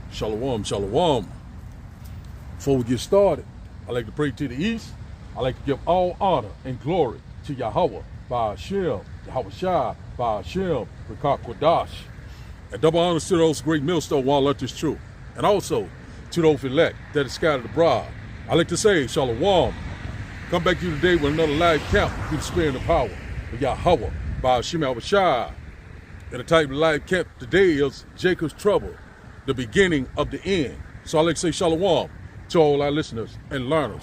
Shalom, shalom. Before we get started, I like to pray to the east. I like to give all honor and glory to Yahweh, Ba'ashem, Yahweh Shai, Ba'ashem, Rikah Kodash. And double honors to those great millstone while earth is true. And also to those elect that is scattered abroad. I like to say, shalom. Come back to you today with another live count through the spirit and the power of Yahweh, Ba'ashem, Yahweh Shai. And the type of live count today is Jacob's trouble, the beginning of the end. So I like to say shalom to all our listeners and learners.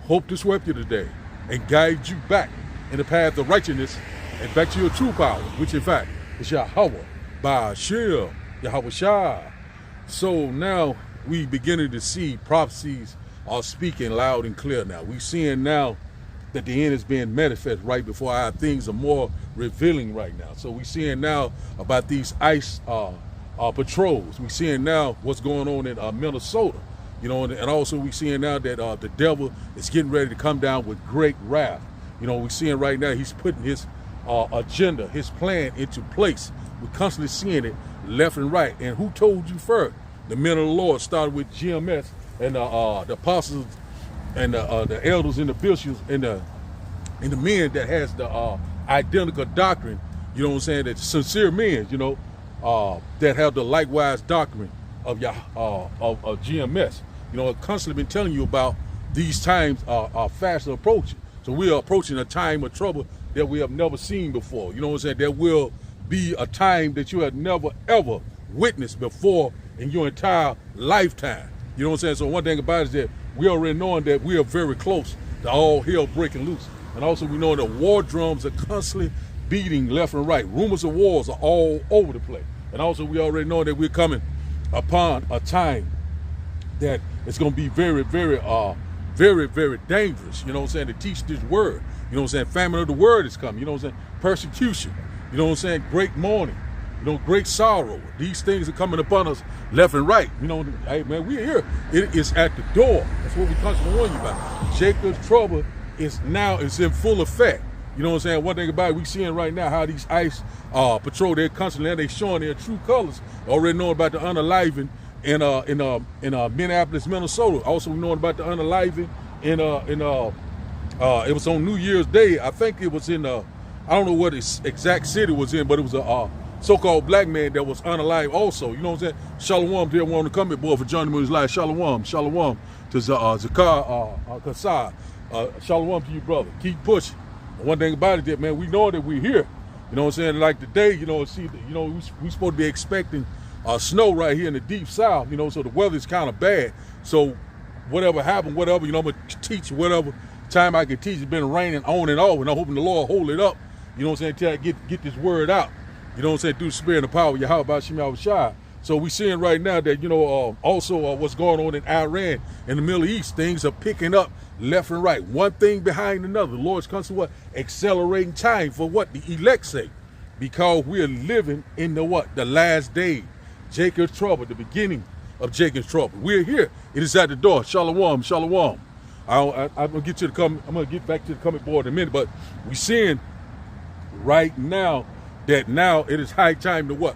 Hope this helped you today and guide you back in the path of righteousness and back to your true power, which in fact is Yahweh, Ba'ashem, Yahweh Shai. So now we beginning to see prophecies are speaking loud and clear now. We seeing now that the end is being manifest right before our things are more revealing right now. So we seeing now about these ICE patrols. We seeing now what's going on in Minnesota. You know, and also we seeing now that the devil is getting ready to come down with great wrath. You know, we seeing right now he's putting his agenda, his plan into place. We're constantly seeing it left and right. And who told you first? The men of the Lord started with GMS and the apostles and the elders and the bishops and the men that has the identical doctrine. You know what I'm saying? That sincere men, you know, that have the likewise doctrine of GMS. You know, I've constantly been telling you about these times are fast approaching. So we are approaching a time of trouble that we have never seen before. You know what I'm saying? There will be a time that you have never, ever witnessed before in your entire lifetime. You know what I'm saying? So one thing about it is that we already knowing that we are very close to all hell breaking loose. And also we know that war drums are constantly beating left and right. Rumors of wars are all over the place. And also we already know that we're coming upon a time that it's going to be very, very, very dangerous, you know what I'm saying, to teach this word. You know what I'm saying? Famine of the word is coming, you know what I'm saying? Persecution, you know what I'm saying? Great mourning, you know, great sorrow. These things are coming upon us left and right. You know, hey man, we're here. It is at the door. That's what we constantly warn you about. Jacob's trouble is in full effect. You know what I'm saying? One thing about it, we seeing right now how these ICE patrol, they're constantly, they're showing their true colors. Already knowing about the unaliving in Minneapolis, Minnesota. Also we knowing about the unaliving it was on New Year's Day. I think it was in I don't know what its exact city was in, but it was a so-called black man that was unalive also. You know what I'm saying? Shalom to everyone to come here, boy, for joining me in his life. Shalom, shalom to Zakar Kassar. Shalom to you, brother. Keep pushing. One thing about it, that man, we know that we're here. You know what I'm saying? Like today, you know, we supposed to be expecting snow right here in the deep south. You know, so the weather's kind of bad. So whatever happened, whatever, you know, I'm gonna teach whatever time I can teach. It's been raining on and off, and I'm hoping the Lord hold it up. You know what I'm saying? Till I get this word out. You know what I'm saying? Through the spirit and the power of Yahweh Ba'ashem Yahweh Shai. So we're seeing right now that, you know, also what's going on in Iran and the Middle East, things are picking up left and right, one thing behind another. The Lord's constantly accelerating time for what the elect say, because we are living in the last day. Jacob's trouble, the beginning of Jacob's trouble. We're here. It is at the door. Shalom, shalom. I'm gonna get to the comment. I'm gonna get back to the comment board in a minute, but we're seeing right now that now it is high time to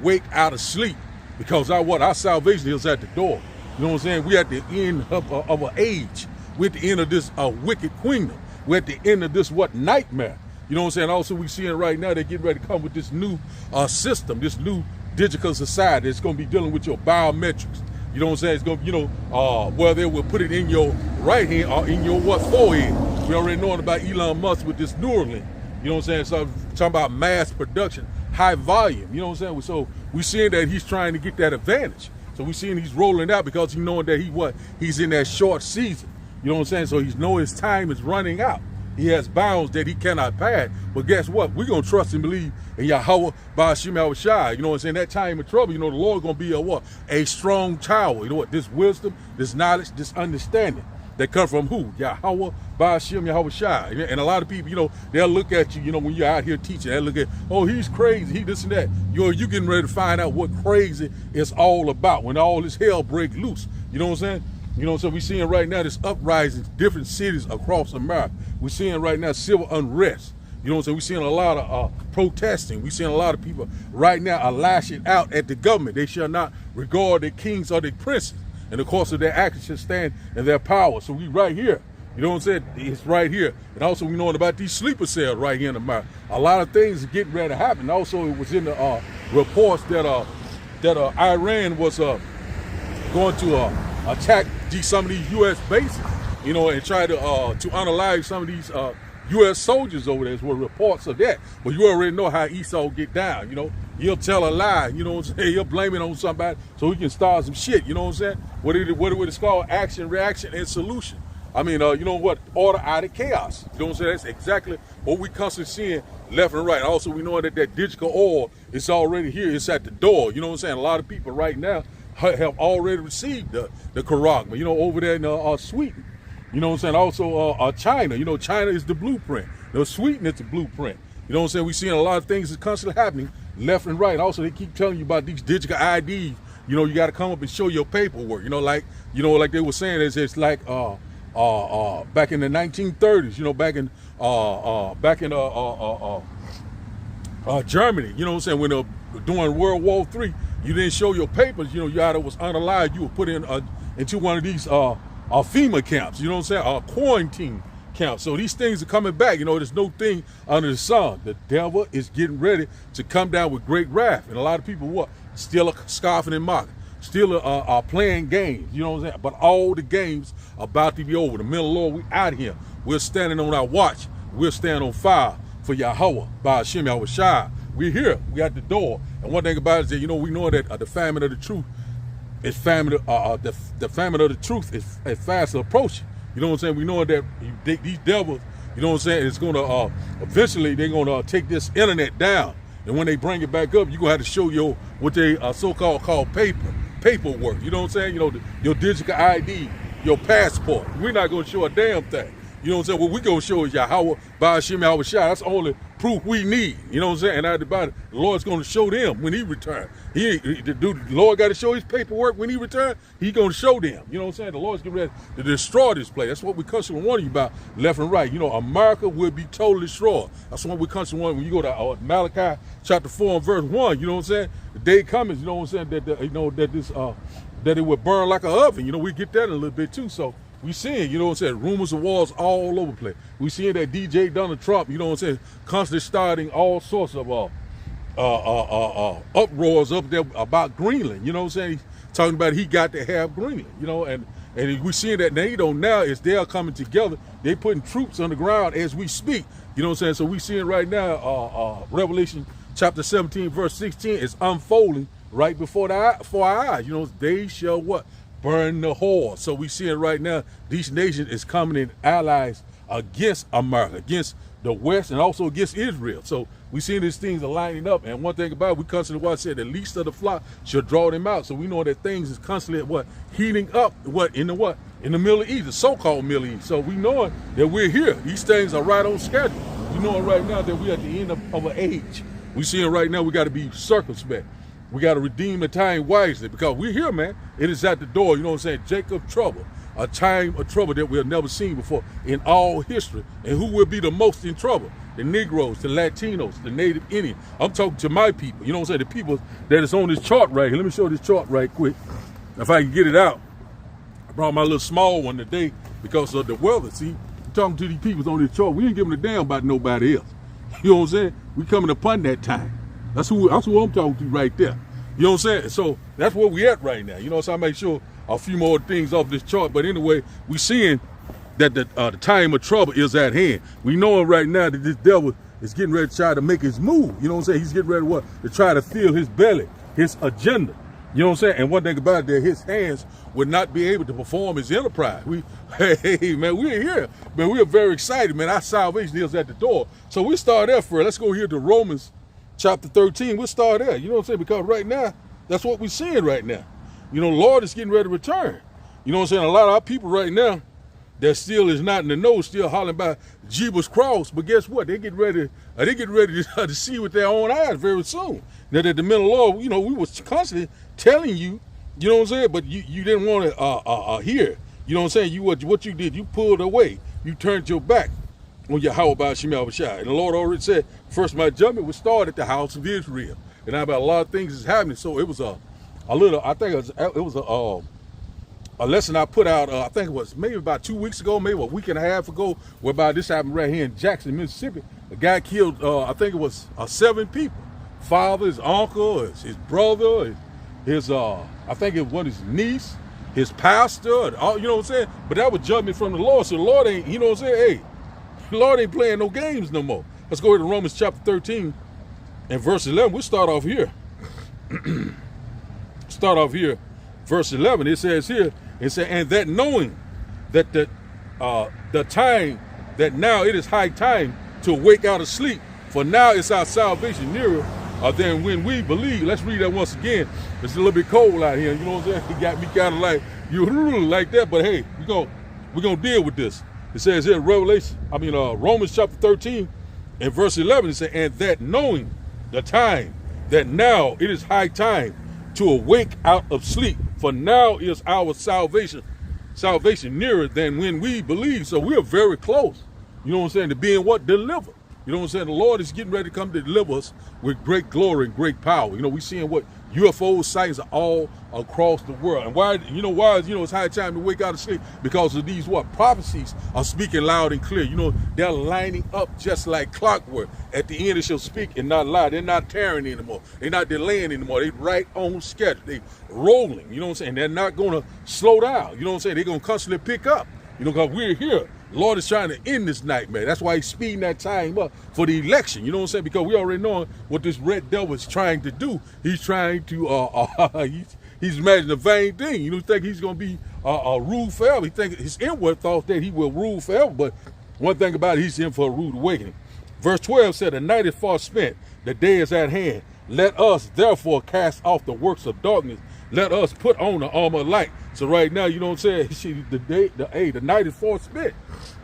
wake out of sleep, because our salvation is at the door. You know what I'm saying? We're at the end of an age. We're at the end of this wicked kingdom. We're at the end of this nightmare. You know what I'm saying? Also, we seeing right now they're getting ready to come with this new system, this new digital society. It's going to be dealing with your biometrics. You know what I'm saying? It's going to, you know, where they will put it in your right hand or in your forehead. We already knowing about Elon Musk with this Neuralink. You know what I'm saying? So talking about mass production, high volume. You know what I'm saying? So we seeing that he's trying to get that advantage. So we seeing he's rolling out because he's knowing that he's in that short season. You know what I'm saying? So he's knowing his time is running out. He has bounds that he cannot pass. But guess what? We're going to trust and believe in Yahweh Ba'ashem Yahweh Shai. You know what I'm saying? That time of trouble, you know, the Lord going to be a strong tower. You know what? This wisdom, this knowledge, this understanding that come from who? Yahweh Ba'ashem Yahweh Shai. And a lot of people, you know, they'll look at you, you know, when you're out here teaching, they'll look at, oh, he's crazy, he this and that. You getting ready to find out what crazy is all about when all this hell break loose. You know what I'm saying? You know, so we're seeing right now this uprising, different cities across America. We're seeing right now civil unrest. You know what I'm saying? We're seeing a lot of protesting. We're seeing a lot of people right now are lashing out at the government. They shall not regard their kings or their princes. And of course, of their actions should stand in their power. So we right here. You know what I'm saying? It's right here. And also we knowing about these sleeper cells right here in America. A lot of things are getting ready to happen. Also, it was in the reports that Iran was going to attack some of these U.S. bases, you know, and try to unalive some of these U.S. soldiers over there. There were reports of that. But you already know how Esau get down, you know. He'll tell a lie, you know what I'm saying? He'll blame it on somebody so he can start some shit, you know what I'm saying? What it's called, action, reaction, and solution. I mean, you know what? Order out of chaos. You know what I'm saying? That's exactly what we constantly seeing left and right. Also, we know that digital oil is already here. It's at the door. You know what I'm saying? A lot of people right now have already received the Charagma, you know, over there in Sweden. You know what I'm saying? Also, China. You know, China is the blueprint. You know, Sweden is the blueprint. You know what I'm saying? We're seeing a lot of things that's constantly happening left and right. Also, they keep telling you about these digital IDs. You know, you got to come up and show your paperwork. You know, like they were saying, it's like back in the 1930s, you know, back in Germany, you know what I'm saying, when during World War III, you didn't show your papers, you know, you either was unalive, you were put into one of these FEMA camps, you know what I'm saying, quarantine camps. So these things are coming back, you know, there's no thing under the sun. The devil is getting ready to come down with great wrath. And a lot of people, still scoffing and mocking. Still are playing games, you know what I'm saying? But all the games are about to be over. The men of the Lord, we out here. We're standing on our watch. We're standing on fire for Yahweh, by Hashem Yahushua. We're here. We at the door. And one thing about it is that, you know, we know that the famine of the truth is the famine of the truth is fast approaching. You know what I'm saying? We know that these devils, you know what I'm saying, it's going to, eventually they're going to take this internet down. And when they bring it back up, you're going to have to show what they so-called paperwork. You know what I'm saying? You know, your digital ID, your passport. We're not going to show a damn thing. You know what I'm saying? What we're going to show is Yahweh, by Hashem Yahushua. That's the only proof we need. You know what I'm saying? And after about it, the Lord's going to show them when he returns. The Lord got to show his paperwork when he returns. He's going to show them. You know what I'm saying? The Lord's getting ready to destroy this place. That's what we constantly warning you about left and right. You know, America will be totally destroyed. That's what we constantly warning. When you go to Malachi chapter 4 and verse 1, you know what I'm saying? The day comes, you know what I'm saying, that it will burn like an oven. You know, we get that in a little bit too. So we seeing, you know what I'm saying, rumors of wars all over the place. We seeing that DJ Donald Trump, you know what I'm saying, constantly starting all sorts of uproars up there about Greenland. You know what I'm saying? He's talking about he got to have Greenland, you know, and we seeing that NATO now is they're coming together. They putting troops on the ground as we speak. You know what I'm saying? So we seeing right now, Revelation chapter 17, verse 16 is unfolding right before our eyes. You know, they shall what? Burn the whore. So we see it right now. These nations is coming in allies against America, against the West, and also against Israel. So we see these things are lining up. And one thing about it, we constantly said the least of the flock should draw them out. So we know that things is constantly heating up in the Middle East, the so-called Middle East. So we know that we're here. These things are right on schedule. We know right now that we're at the end of an age. We see it right now. We got to be circumspect. We got to redeem the time wisely because we're here, man. It is at the door. You know what I'm saying? Jacob trouble, a time of trouble that we have never seen before in all history. And who will be the most in trouble? The Negroes, the Latinos, the Native Indian. I'm talking to my people. You know what I'm saying? The people that is on this chart right here. Let me show this chart right quick. If I can get it out. I brought my little small one today because of the weather. See, I'm talking to these people on this chart. We ain't giving a damn about nobody else. You know what I'm saying? We coming upon that time. That's who I'm talking to right there. You know what I'm saying? So that's where we at right now. You know, so I make sure a few more things off this chart. But anyway, we seeing that the time of trouble is at hand. We know right now that this devil is getting ready to try to make his move. You know what I'm saying? He's getting ready to try to fill his belly, his agenda. You know what I'm saying? And one thing about it, that his hands would not be able to perform his enterprise. Hey, man, we're here. Man, we're very excited, man. Our salvation is at the door. So we start there first. Let's go here to Romans chapter 13, we'll start there. You know what I'm saying? Because right now, that's what we're seeing right now. You know, the Lord is getting ready to return. You know what I'm saying? A lot of our people right now that still is not in the know, still hollering about Jeebus cross. But guess what? They get ready to see with their own eyes very soon. Now that the men of the Lord, you know, we was constantly telling you, you know what I'm saying? But you didn't want to hear. You know what I'm saying? What you did, you pulled away. You turned your back. on Yahweh by Shem Yahushua. And the Lord already said, first my judgment would start at the house of Israel. And now about a lot of things is happening. So it was a little, I think it was a lesson I put out, I think it was maybe about 2 weeks ago, maybe a week and a half ago, whereby this happened right here in Jackson, Mississippi. A guy killed, I think it was 7 people. Father, his uncle, his brother, his I think it was his niece, his pastor, all, you know what I'm saying? But that was judgment from the Lord. So the Lord ain't, you know what I'm saying? Hey, the Lord ain't playing no games no more. Let's go to Romans chapter 13 and verse 11. We'll start off here. Start off here, verse 11. It says here, it says, and that knowing that the time, that now it is high time to wake out of sleep, for now is our salvation nearer than when we believe. Let's read that once again. It's a little bit cold out here, you know what I'm saying? It got me kind of like, you like that, but hey, we're gonna deal with this. It says here, Romans chapter 13 and verse 11, it says, and that knowing the time, that now it is high time to awake out of sleep, for now is our salvation nearer than when we believe. So we're very close, you know what I'm saying, to being what? Delivered. You know what I'm saying? The Lord is getting ready to come to deliver us with great glory and great power. You know, we're seeing what UFO sightings are all across the world. And why it's high time to wake out of sleep? Because of these prophecies are speaking loud and clear. You know, they're lining up just like clockwork. At the end it shall speak and not lie. They're not tearing anymore. They're not delaying anymore. They right on schedule. They rolling. You know what I'm saying? They're not gonna slow down. You know what I'm saying? They're gonna constantly pick up. You know, because we're here. The Lord is trying to end this nightmare. That's why he's speeding that time up for the election. You know what I'm saying? Because we already know what this red devil is trying to do. He's trying to, he's imagining a vain thing. You don't think he's going to be rule forever. He think his inward thought that he will rule forever. But one thing about it, he's in for a rude awakening. Verse 12 said, the night is far spent, the day is at hand. Let us therefore cast off the works of darkness. Let us put on the armor of light. So right now, you know what I'm saying? The night is far spent.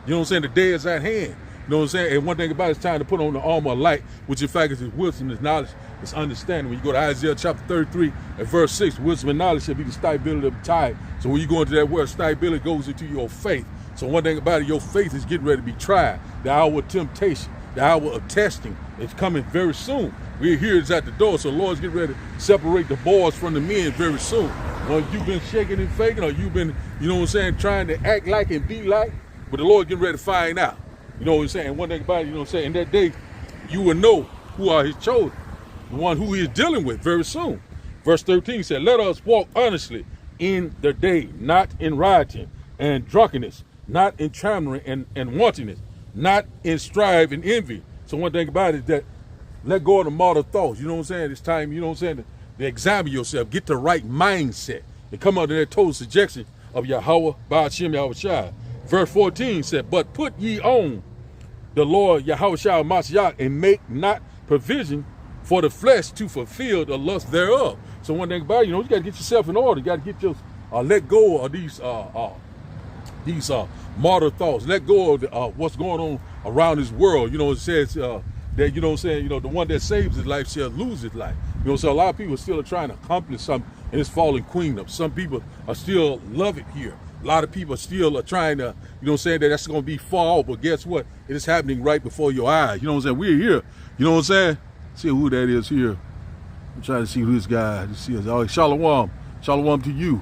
You know what I'm saying? The day is at hand. You know what I'm saying? And one thing about it, it's time to put on the armor of light, which in fact is his wisdom, his knowledge, his understanding. When you go to Isaiah chapter 33 and verse 6, wisdom and knowledge shall be the stability of the tide. So when you go into that word, stability goes into your faith. So one thing about it, your faith is getting ready to be tried. The hour of temptation, the hour of testing is coming very soon. We're here, it's at the door, so the Lord's getting ready to separate the boys from the men very soon. Well, you've been shaking and faking, or you've been, you know what I'm saying, trying to act like and be like, but the Lord getting ready to find out. You know what I'm saying? One thing about it, you know what I'm saying, in that day, you will know who are his chosen, the one who he is dealing with very soon. Verse 13 said, let us walk honestly in the day, not in rioting and drunkenness, not in clamoring and wantonness, not in strife and envy. So one thing about it is that let go of the mortal thoughts. You know what I'm saying? It's time, you know what I'm saying, to examine yourself, get the right mindset, and come under that total subjection of Yahweh, Ba'al Shem Yahushua. Verse 14 said, but put ye on the Lord Yahushua Mashiach, and make not provision for the flesh to fulfill the lust thereof. So one thing about it, you know, you got to get yourself in order. You got to get your, let go of these martyr thoughts. Let go of what's going on around this world. You know, it says that, you know what I'm saying, you know, the one that saves his life shall lose his life. You know, so a lot of people still are trying to accomplish something in this fallen kingdom. Some people are still love it here. A lot of people still are trying to, you know what I'm saying, that's going to be far off, but guess what? It is happening right before your eyes. You know what I'm saying? We're here. You know what I'm saying? See who that is here. I'm trying to see who this guy is. Oh, Shalom. Shalom to you.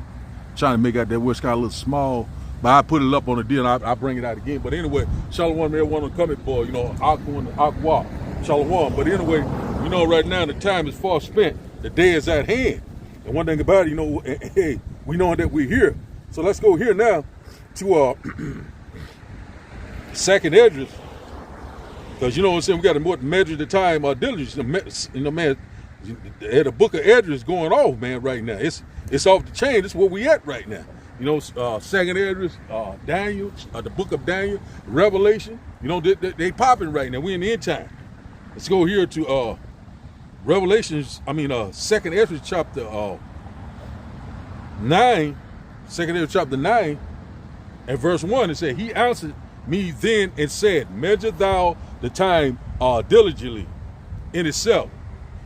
I'm trying to make out that word kind of a little small, but I put it up on the deal and I bring it out again. But anyway, Shalom, everyone on coming boy, you know, Aqua and Aqua. Shalom. But anyway, you know, right now the time is far spent. The day is at hand. And one thing about it, you know, hey, we know that we're here. So let's go here now to Second Esdras, because you know what I'm saying, we got to measure the time diligence. You know, man, the book of Esdras going off, man, right now. It's off the chain. This is where we at right now. You know, Second Esdras, Daniel, the book of Daniel, Revelation. You know, they popping right now. We in the end time. Let's go here to Second Esdras chapter 9. Second Esdras chapter 9 and verse 1, it said, he answered me then and said, measure thou the time diligently in itself.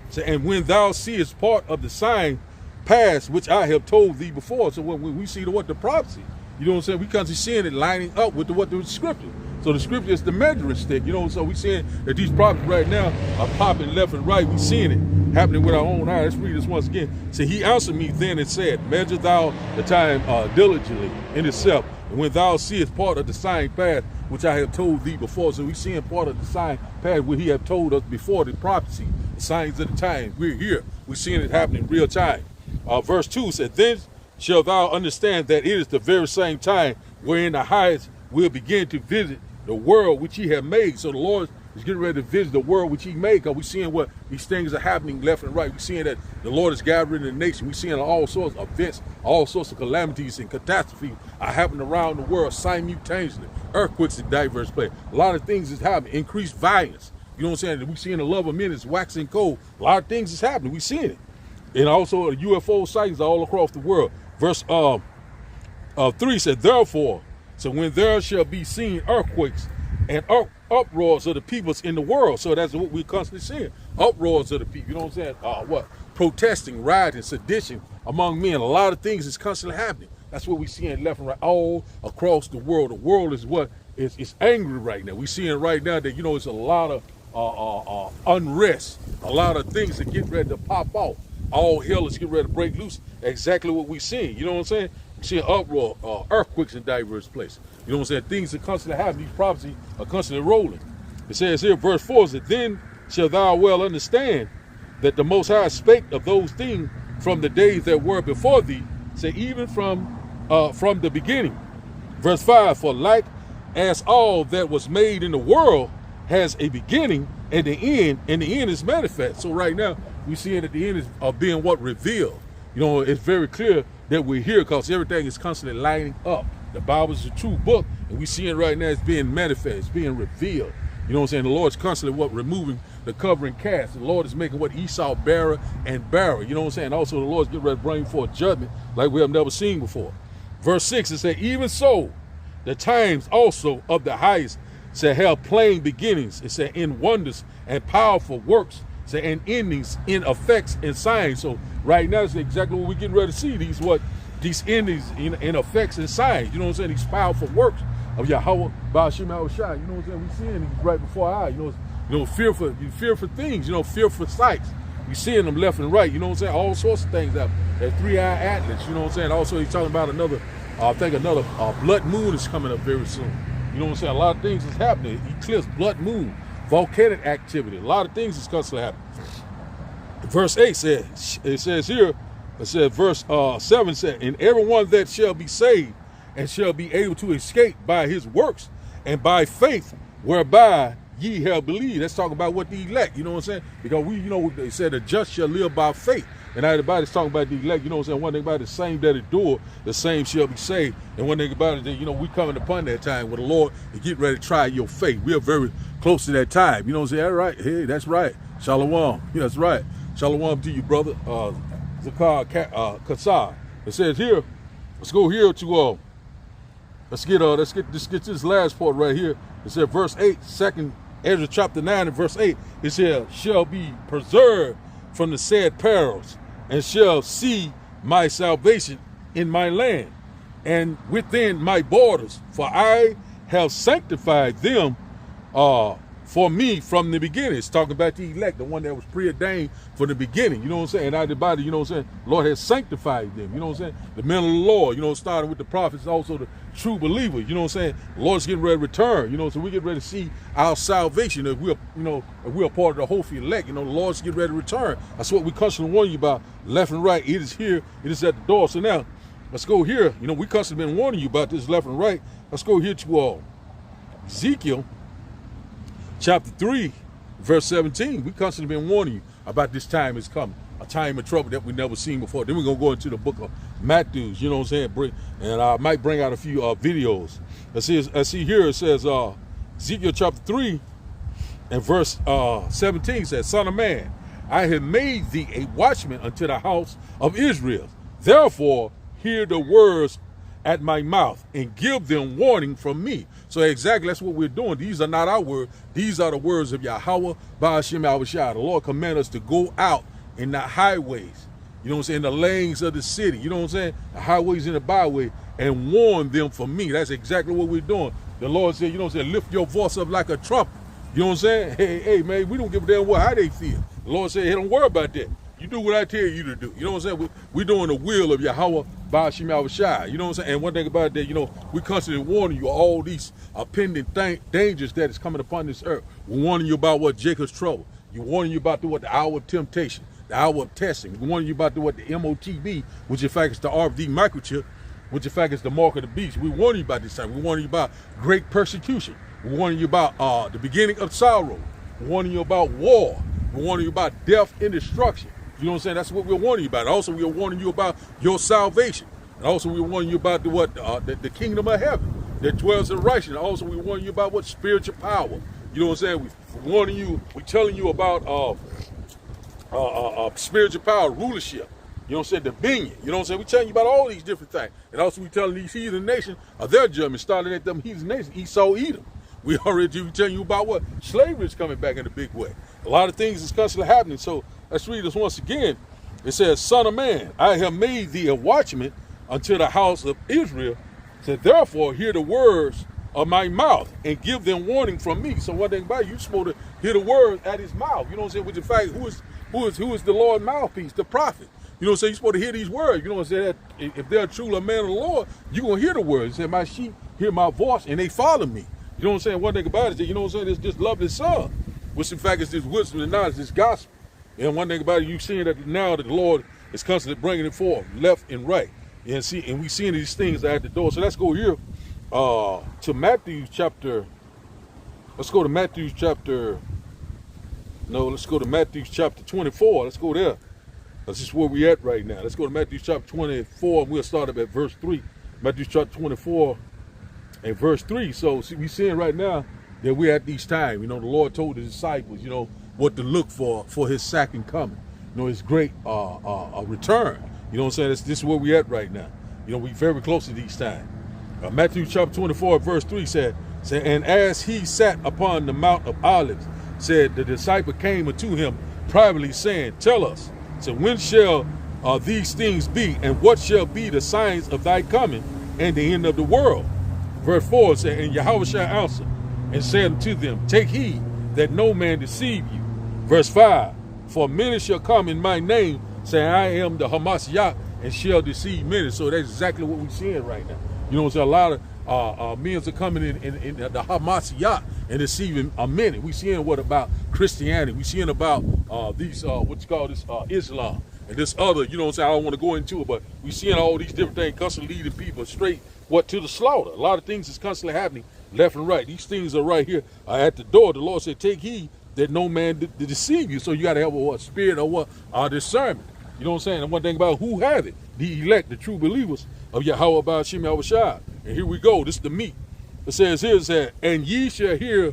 So, and when thou seest part of the sign pass, which I have told thee before. So when we see the prophecy, you know what I'm saying, we come to seeing it lining up with what the scripture. So the scripture is the measuring stick, you know. So we seeing that these prophets right now are popping left and right. We seeing it happening with our own eyes. Let's read this once again. So he answered me then and said, measure thou the time diligently in itself, and when thou seest part of the sign path which I have told thee before. So we seeing part of the sign path where he have told us before, the prophecy, the signs of the time. We're here. We're seeing it happening in real time. Verse 2 said, then shalt thou understand that it is the very same time wherein the highest will begin to visit the world which he have made. So the Lord is getting ready to visit the world which he made, because we're seeing what these things are happening left and right. We're seeing that the Lord is gathering the nation. We're seeing all sorts of events, all sorts of calamities and catastrophes are happening around the world simultaneously. Earthquakes in diverse places. A lot of things is happening. Increased violence. You know what I'm saying? We're seeing the love of men is waxing cold. A lot of things is happening. We're seeing it. And also UFO sightings all across the world. Verse 3 said, therefore, so when there shall be seen earthquakes and uproars of the peoples in the world. So that's what we're constantly seeing. Uproars of the people. You know what I'm saying? Protesting, rioting, sedition among men. A lot of things is constantly happening. That's what we're seeing left and right all across the world. The world is what is angry right now. We're seeing right now that, you know, it's a lot of unrest. A lot of things that get ready to pop off. All hell is getting ready to break loose. Exactly what we're seeing. You know what I'm saying? We're seeing uproar, earthquakes in diverse places. You know what I'm saying? Things are constantly happening. These prophecies are constantly rolling. It says here, verse 4 says, then shalt thou well understand that the Most High spake of those things from the days that were before thee, say even from the beginning. Verse 5, for like as all that was made in the world has a beginning and the end is manifest. So right now, we're seeing that the end is being what revealed. You know, it's very clear that we're here because everything is constantly lining up. The Bible is a true book, and we see it right now. It's being manifest, it's being revealed. You know what I'm saying? The Lord's constantly removing the covering cast. The Lord is making what Esau bearer and bearer. You know what I'm saying? Also, the Lord's getting ready to bring forth judgment like we have never seen before. Verse 6, it says, even so, the times also of the highest shall have plain beginnings. It said, in wonders and powerful works, and endings in effects and signs. So right now is exactly what we're getting ready to see. These endings in effects and signs. You know what I'm saying? These powerful works of Yahweh Ba'ashim Al-Shai. You know what I'm saying? We're seeing these right before our eyes. You know, fearful things. You know, fearful sights. We're seeing them left and right. You know what I'm saying? All sorts of things out. That 3-eye atlas. You know what I'm saying? Also, he's talking about another. I think another blood moon is coming up very soon. You know what I'm saying? A lot of things is happening. Eclipse, blood moon. Volcanic activity. A lot of things is constantly happening. Verse 8 says, verse 7 said, and everyone that shall be saved and shall be able to escape by his works and by faith whereby ye have believed. Let's talk about what the elect, you know what I'm saying? Because they said the just shall live by faith. And everybody's talking about the elect, you know what I'm saying? One thing about it, the same that endure, the same shall be saved. And one thing about it, that, we coming upon that time where the Lord is getting ready to try your faith. We are very close to that time. You know what I'm saying? All right. Hey, that's right. Shalom. Yeah, that's right. Shalom to you, brother. Zakar Kassar. It says here, let's go here to, let's get this last part right here. It said verse 8, 2nd Ezra chapter 9 and verse 8. It says, shall be preserved from the said perils, and shall see my salvation in my land and within my borders, for I have sanctified them for me from the beginning. It's talking about the elect, the one that was preordained from the beginning. You know what I'm saying? And everybody, you know what I'm saying? The Lord has sanctified them. You know what I'm saying? The men of the Lord, starting with the prophets, also the true believers. You know what I'm saying? The Lord's getting ready to return. So we get ready to see our salvation. If we're, if we're part of the hopeful elect, the Lord's getting ready to return. That's what we constantly warn you about, left and right. It is here. It is at the door. So now, let's go here. We constantly been warning you about this left and right. Let's go here to Ezekiel chapter 3, verse 17. We constantly been warning you about this time is coming, a time of trouble that we never seen before. Then we're going to go into the book of Matthew, you know what I'm saying? And I might bring out a few videos. I see here it says Ezekiel chapter 3 and verse 17 says, Son of man, I have made thee a watchman unto the house of Israel. Therefore, hear the words at my mouth and give them warning from me. So exactly that's what we're doing. These are not our words. These are the words of Yahweh Ba'ashim Al-Shai. The Lord commands us to go out in the highways, you know what I'm saying, the lanes of the city, you know what I'm saying, the highways and the byway, and warn them from me. That's exactly what we're doing. The Lord said, you know what I'm saying, lift your voice up like a trumpet. You know what I'm saying? Hey, man, we don't give a damn how they feel. The Lord said, hey, don't worry about that. You do what I tell you to do. You know what I'm saying? We're doing the will of Yahweh Ba'ashim Yahushua. You know what I'm saying? And one thing about that, you know, we constantly warning you all these pending dangers that is coming upon this earth. We're warning you about what Jacob's trouble. We're warning you about what the hour of temptation, the hour of testing. We're warning you about what the MOTB, which in fact is the RFD microchip, which in fact is the mark of the beast. We're warning you about this time. We're warning you about great persecution. We're warning you about the beginning of sorrow. We're warning you about war. We're warning you about death and destruction. You know what I'm saying? That's what we're warning you about. Also, we're warning you about your salvation. And also, we're warning you about the kingdom of heaven that dwells in righteousness. Also, we're warning you about what spiritual power. You know what I'm saying? We're warning you. We're telling you about spiritual power, rulership. You know what I'm saying? Dominion. You know what I'm saying? We're telling you about all these different things. And also, we're telling these heathen nations of their judgment, starting at them heathen nations, Esau, Edom. We already telling you about what slavery is coming back in a big way. A lot of things is constantly happening. So let's read this once again. It says, Son of man, I have made thee a watchman unto the house of Israel. It said, therefore, hear the words of my mouth and give them warning from me. So one thing about it, you're supposed to hear the words at his mouth. You know what I'm saying? Which in fact, who is the Lord's mouthpiece, the prophet. You know what I'm saying? You're supposed to hear these words. You know what I'm saying? That if they're truly a man of the Lord, you're going to hear the words. He said, my sheep hear my voice and they follow me. You know what I'm saying? One thing about it is that, you know what I'm saying, it's this lovely son, which in fact is this wisdom and knowledge, this gospel. And one thing about it, you're seeing that now that the Lord is constantly bringing it forth, left and right. And we seeing these things at the door. So let's go here to Matthew chapter, let's go to Matthew chapter 24. Let's go there. This is where we at right now. Let's go to Matthew chapter 24, and we'll start up at verse 3. Matthew chapter 24 and verse 3. So we're seeing right now that we're at these times. You know, the Lord told the disciples, you know, what to look for his second coming. You know, his great return. You know what I'm saying? This is where we're at right now. You know, we're very close to these times. Matthew chapter 24, verse 3 said, and as he sat upon the Mount of Olives, said, the disciple came unto him privately, saying, tell us, so when shall these things be, and what shall be the signs of thy coming and the end of the world? Verse 4 said, and Yahweh shall answer and said unto them, take heed that no man deceive you. Verse 5, for many shall come in my name, saying, I am the Hamashiach, and shall deceive many. So that's exactly what we're seeing right now. You know, so a lot of men are coming in the Hamashiach and deceiving many. We're seeing what about Christianity? We're seeing about these, what you call this, Islam, and this other, you know what I'm saying, I don't want to go into it, but we're seeing all these different things constantly leading people straight, to the slaughter. A lot of things is constantly happening left and right. These things are right here at the door. The Lord said, take heed that no man deceive you. So you got to have a spirit or what discernment. You know what I'm saying? And one thing about who have it, the elect, the true believers of Yahweh Ba'ashim Yahushua. And here we go. This is the meat. It says here, it said, and ye shall hear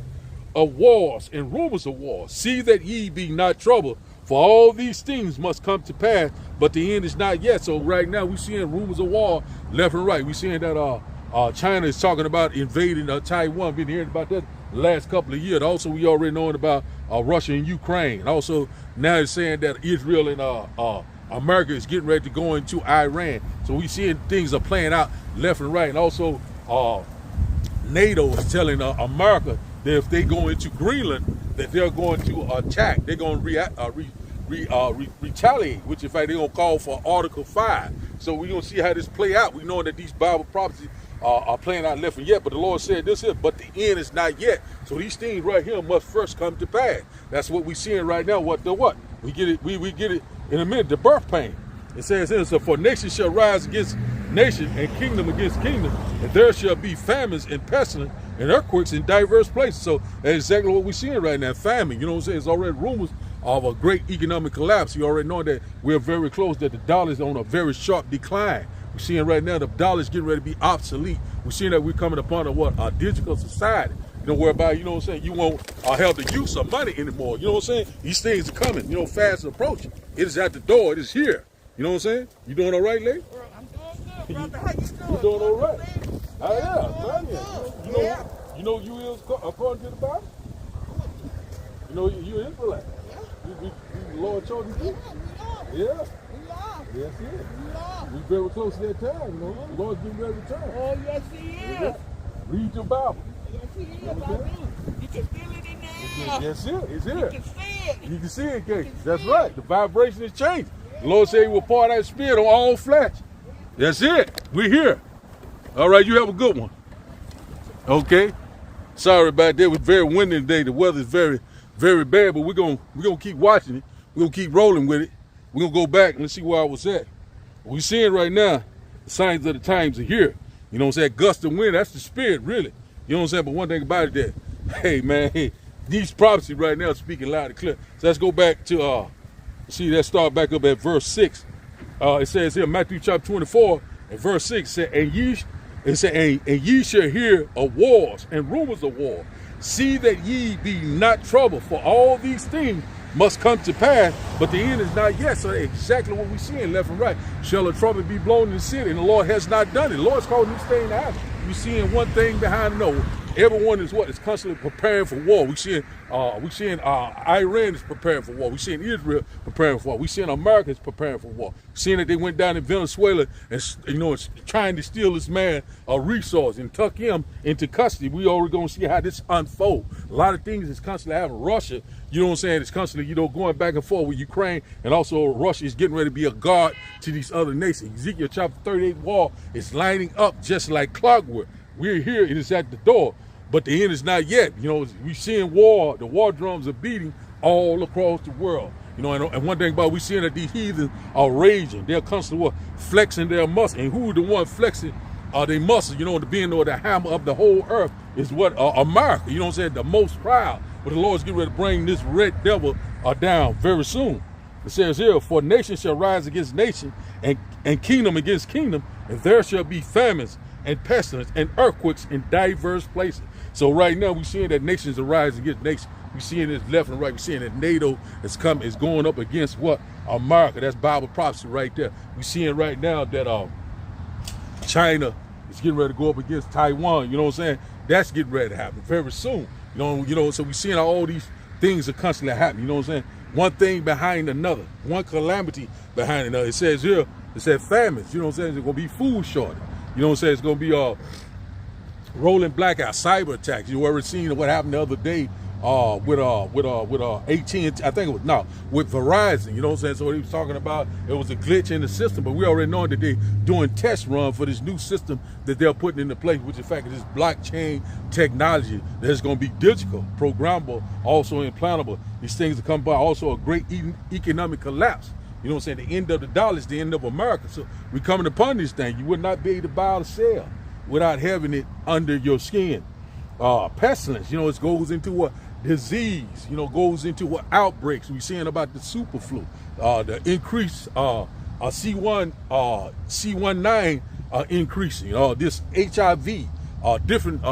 of wars and rumors of wars. See that ye be not troubled, for all these things must come to pass, but the end is not yet. So right now we're seeing rumors of war left and right. We're seeing that China is talking about invading Taiwan. Been hearing about that the last couple of years. Also, we already knowing about Russia and Ukraine. And also now it's saying that Israel and America is getting ready to go into Iran. So we seeing things are playing out left and right. And also NATO is telling America that if they go into Greenland, that they're going to attack. They're going to retaliate, which in fact they're going to call for Article 5. So we're going to see how this play out. We know that these Bible prophecies are playing out left and yet, but the Lord said this here, but the end is not yet. So these things right here must first come to pass. That's what we're seeing right now. What? We get it. We get it in a minute. The birth pain. It says here, so for nation shall rise against nation and kingdom against kingdom, and there shall be famines and pestilence and earthquakes in diverse places. So that's exactly what we're seeing right now. Famine. You know what I'm saying? It's already rumors of a great economic collapse. You already know that we're very close, that the dollar is on a very sharp decline. We're seeing right now the dollar is getting ready to be obsolete. We're seeing that we're coming upon a digital society. You know, whereby, you know what I'm saying, you won't have the use of money anymore. You know what I'm saying? These things are coming, you know, fast approaching. It is at the door. It is here. You know what I'm saying? You doing all right, lady? I'm doing good, brother. How you doing? You doing all right? You know you is according to the Bible? You know you Israelite. Yeah. The Lord chosen you. Yeah. We are. Yes, he is. We are. We very close to that time, you know. The Lord's getting ready to return. Oh, yes, he is. Yeah. Read your Bible. here, baby. You can feel it in the air. That's it. It's You here. can see it. You can see it, Casey. That's right. The vibration is changing. The Lord said he will pour out that spirit on all flesh. That's it. We're here. All right, you have a good one. Okay. Sorry about that. It was very windy today. The weather is very, very bad, but we're gonna keep watching it. We're gonna keep rolling with it. We're gonna go back and let's see where I was at. We're seeing right now, the signs of the times are here. You know what I'm saying? Gust of wind, that's the spirit, really. You know what I'm saying? But one thing about it that, hey man, these prophecies right now are speaking loud and clear. So let's go back to see, let's start back up at verse 6. It says here, Matthew chapter 24, and verse 6 said, and ye shall hear of wars and rumors of war. See that ye be not troubled, for all these things must come to pass, but the end is not yet. So exactly what we're seeing left and right. Shall a trumpet be blown in the city, and the Lord has not done it. The Lord's calling this thing to happen. We're seeing one thing behind another. Everyone is what is constantly preparing for war. We're seeing Iran is preparing for war. We're seeing Israel preparing for war. We're seeing America is preparing for war. We're seeing that they went down in Venezuela and trying to steal this man a resource and tuck him into custody. We already gonna see how this unfold. A lot of things is constantly happening. Russia, you know what I'm saying? It's constantly going back and forth with Ukraine, and also Russia is getting ready to be a guard to these other nations. Ezekiel chapter 38 wall is lining up just like clockwork. We're here. It is at the door. But the end is not yet. You know, we're seeing war. The war drums are beating all across the world. You know, and one thing about we seeing that these heathens are raging. They're constantly flexing their muscles. And who the one flexing their muscles? You know, the being or the hammer of the whole earth is what America. You know what I'm saying? The most proud. But the Lord's getting ready to bring this red devil down very soon. It says here, for nation shall rise against nation, and kingdom against kingdom, and there shall be famines and pestilence and earthquakes in diverse places. So right now we're seeing that nations are rising against nations. We're seeing this left and right. We're seeing that NATO is going up against what? America. That's Bible prophecy right there. We're seeing right now that China is getting ready to go up against Taiwan. You know what I'm saying? That's getting ready to happen very soon. You know. So we're seeing all these things are constantly happening. You know what I'm saying? One thing behind another, one calamity behind another. It says here, it said famines. You know what I'm saying? There's gonna be food shortage. You know what I'm saying? It's gonna be rolling blackout, cyber attacks. You ever seen what happened the other day with AT&T? I think it was with Verizon. You know what I'm saying? So what he was talking about, it was a glitch in the system, but we already know that they're doing test run for this new system that they're putting into place, which in fact is this blockchain technology that's going to be digital, programmable, also implantable. These things are coming by also a great economic collapse. You know what I'm saying? The end of the dollar is the end of America. So we're coming upon this thing. You would not be able to buy or sell without having it under your skin. Pestilence, you know, it goes into what? Disease, you know, goes into what? Outbreaks. We're seeing about the super flu, the increase, C19 increasing, this HIV, different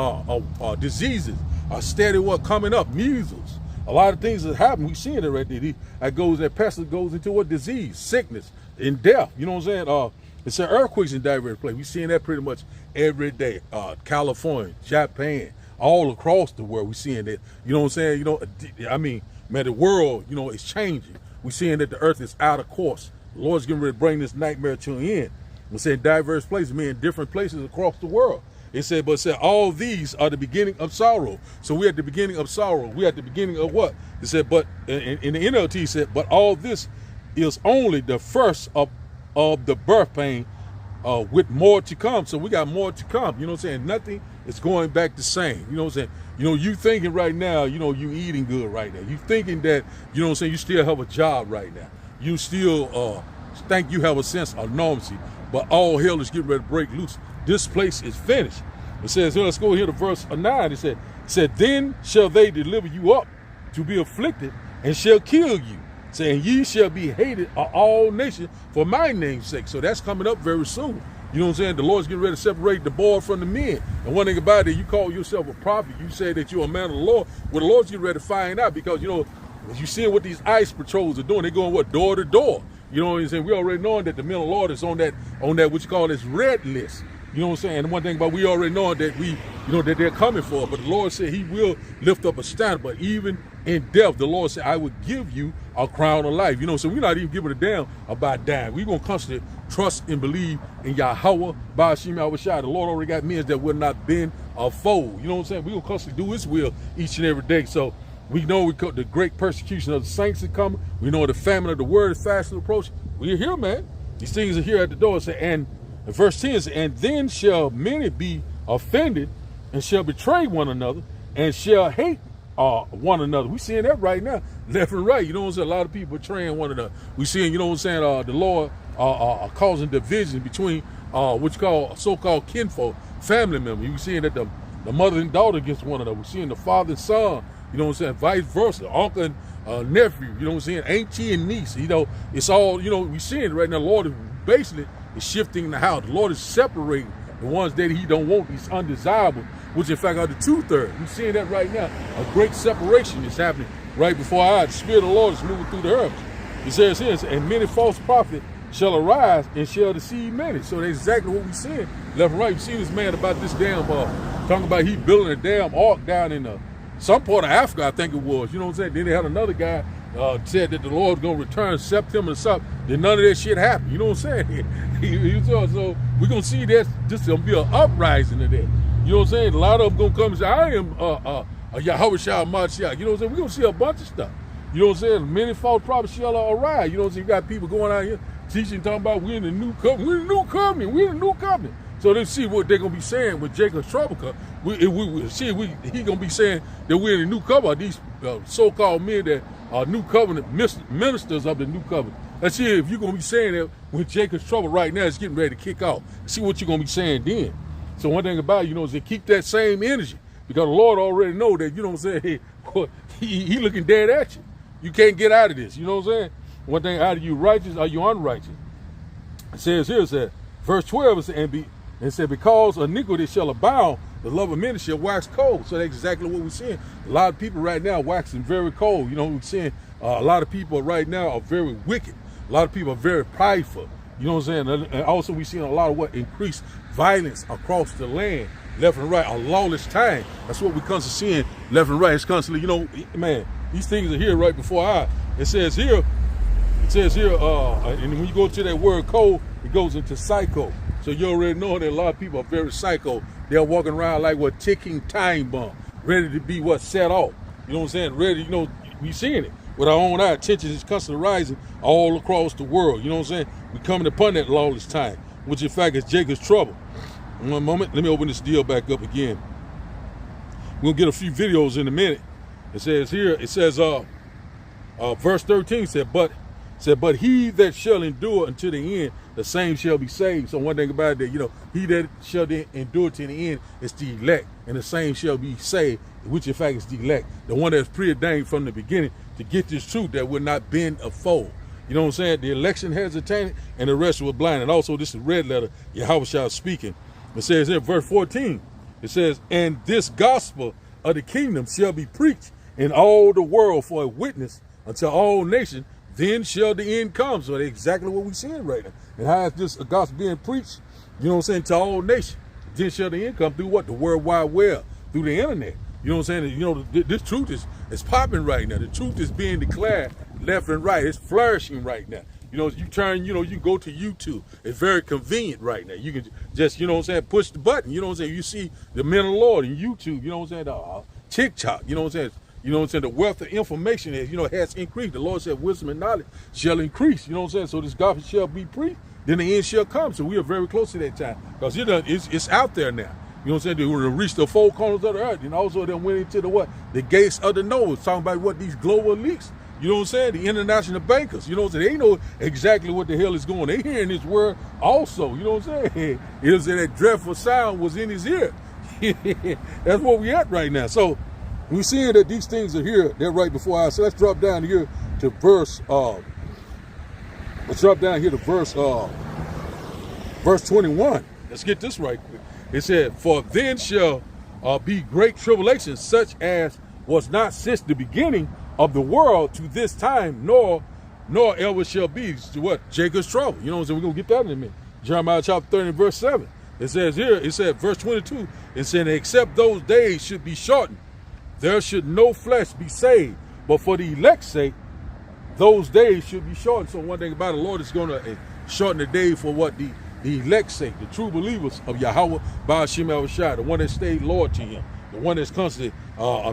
diseases are steady coming up, measles. A lot of things that happen. We're seeing it right there. That pestilence goes into what? Disease, sickness, and death. You know what I'm saying? It's earthquakes in diverse places. We're seeing that pretty much every day. California, Japan, all across the world, we're seeing that. You know what I'm saying? You know, I mean, man, the world, you know, is changing. We're seeing that the earth is out of course. The Lord's getting ready to bring this nightmare to an end. We're saying diverse places, meaning different places across the world. It said, but it said, all these are the beginning of sorrow. So we're at the beginning of sorrow. We're at the beginning of what? It said, but in the NLT, it said, but all this is only the first of the birth pain, with more to come. So we got more to come. You know what I'm saying? Nothing is going back the same. You know what I'm saying? You know, you thinking right now, you know, you eating good right now. You thinking that, you know what I'm saying, you still have a job right now. You still think you have a sense of normalcy, but all hell is getting ready to break loose. This place is finished. It says here, let's go here to verse 9. It said, then shall they deliver you up to be afflicted and shall kill you, saying, ye shall be hated of all nations for my name's sake. So that's coming up very soon. You know what I'm saying? The Lord's getting ready to separate the boy from the men. And one thing about it, you call yourself a prophet, you say that you're a man of the Lord. Well, the Lord's getting ready to find out, because, you know, as you see what these ICE patrols are doing, they're going, what, door to door. You know what I'm saying? We already know that the men of the Lord is on that what you call this red list. You know what I'm saying? And one thing about, we already know that that they're coming for it. But the Lord said he will lift up a standard. But even in death, the Lord said, I will give you a crown of life. You know, so we're not even giving a damn about dying. We're going to constantly trust and believe in Yahweh, Ba'ashim Yahushua. The Lord already got men that will not bend fold. You know what I'm saying? We're going to constantly do his will each and every day. So we know the great persecution of the saints is coming. We know the famine of the word is fastly approaching. We're here, man. These things are here at the door. And verse 10 says, and then shall many be offended and shall betray one another and shall hate one another. We're seeing that right now, left and right. You know what I'm saying? A lot of people betraying one another. We're seeing, you know what I'm saying, the Lord causing division between what you call so-called kinfolk, family members. You're seeing that the mother and daughter against one another. We're seeing the father and son, you know what I'm saying, vice versa, uncle and nephew, you know what I'm saying, auntie and niece. You know, it's all, you know, we're seeing it right now. The Lord is basically shifting the house. The Lord is separating the ones that he don't want, these undesirable, which in fact are the 2/3. We're seeing that right now. A great separation is happening right before our eyes. The Spirit of the Lord is moving through the earth. He says here, and many false prophets shall arise and shall deceive many. So that's exactly what we're seeing left and right. You see this man about this damn, talking about he building a damn ark down in some part of Africa, I think it was. You know what I'm saying? Then they had another guy said that the Lord's going to return September and something. Then none of that shit happened. You know what I'm saying? So we're going to see that just going to be an uprising of that. You know what I'm saying? A lot of them going to come and say, I am a Yahweh Shah Mashiach. You know what I'm saying? We're going to see a bunch of stuff. You know what I'm saying? Many false prophets shall arise. You know what I'm saying? You got people going out here teaching, talking about we're in the new covenant. We're in the new covenant. We're in the new covenant. So they see what they're going to be saying with Jacob's trouble. He's going to be saying that we're in the new covenant. These so-called men that are new covenant ministers of the new covenant. Let's see if you're going to be saying that when Jacob's trouble right now is getting ready to kick off. See what you're going to be saying then. So one thing about it, you know, is to keep that same energy. Because the Lord already know that, you know what I'm saying, he looking dead at you. You can't get out of this. You know what I'm saying? One thing, either you righteous or you unrighteous. It says here, it says, verse 12, it said, because iniquity shall abound, the love of many shall wax cold. So that's exactly what we're seeing. A lot of people right now waxing very cold. You know what we're seeing? A lot of people right now are very wicked. A lot of people are very prideful. You know what I'm saying? And also we're seeing a lot of increased violence across the land, left and right, a lawless time. That's what we're constantly seeing left and right. It's constantly, you know, man, these things are here right before our eyes. It says here, and when you go to that word cold, it goes into psycho. So you already know that a lot of people are very psycho. They're walking around like what ticking time bomb, ready to be set off. You know what I'm saying? Ready, you know, we seeing it with our own eye. Tension is constantly rising all across the world. You know what I'm saying? We're coming upon that lawless time, which in fact is Jacob's trouble. One moment, let me open this deal back up again. We'll get a few videos in a minute. It says here, verse 13 said, but he that shall endure until the end, the same shall be saved. So one thing about it, that, you know, he that shall endure to the end is the elect, and the same shall be saved, which in fact is the elect, the one that's preordained from the beginning to get this truth that will not bend or fold. You know what I'm saying? The election has attained, and the rest were blind. And also, this is red letter, Yahweh Shah speaking. It says here, verse 14, it says, and this gospel of the kingdom shall be preached in all the world for a witness unto all nations, then shall the end come. So that's exactly what we're seeing right now. And how is this gospel being preached? You know what I'm saying? To all nations. Then shall the end come through what? The World Wide Web, through the internet. You know what I'm saying? You know, this truth is popping right now. The truth is being declared left and right. It's flourishing right now. You know, you can go to YouTube. It's very convenient right now. You can just, you know what I'm saying, push the button. You know what I'm saying? You see the men of the Lord in YouTube. You know what I'm saying? TikTok. You know what I'm saying? You know what I'm saying? The wealth of information has increased. The Lord said wisdom and knowledge shall increase. You know what I'm saying? So this gospel shall be preached, then the end shall come. So we are very close to that time. Because it's out there now. You know what I'm saying? They will reach the four corners of the earth. And also they went into the gates of the north. Talking about these global elites. You know what I'm saying? The international bankers. You know what I'm saying? They know exactly what the hell is going on. They hearing this word also. You know what I'm saying? It was that dreadful sound was in his ear. That's where we at right now. So we're seeing that these things are here. They're right before us. So let's drop down here to verse. Verse 21. Let's get this right quick. It said, "For then shall be great tribulation, such as was not since the beginning of the world to this time, nor ever shall be." To what? Jacob's trouble. You know what I'm saying? We're gonna get that in a minute. Jeremiah chapter 30, verse 7. It says here. It said, verse 22. It said, "Except those days should be shortened, there should no flesh be saved. But for the elect's sake, those days should be shortened." So one thing about the Lord is going to shorten the day for what? The the elect's sake, the true believers of Yahweh Ba'ashim El-Shai, the one that stayed loyal to him, the one that's constantly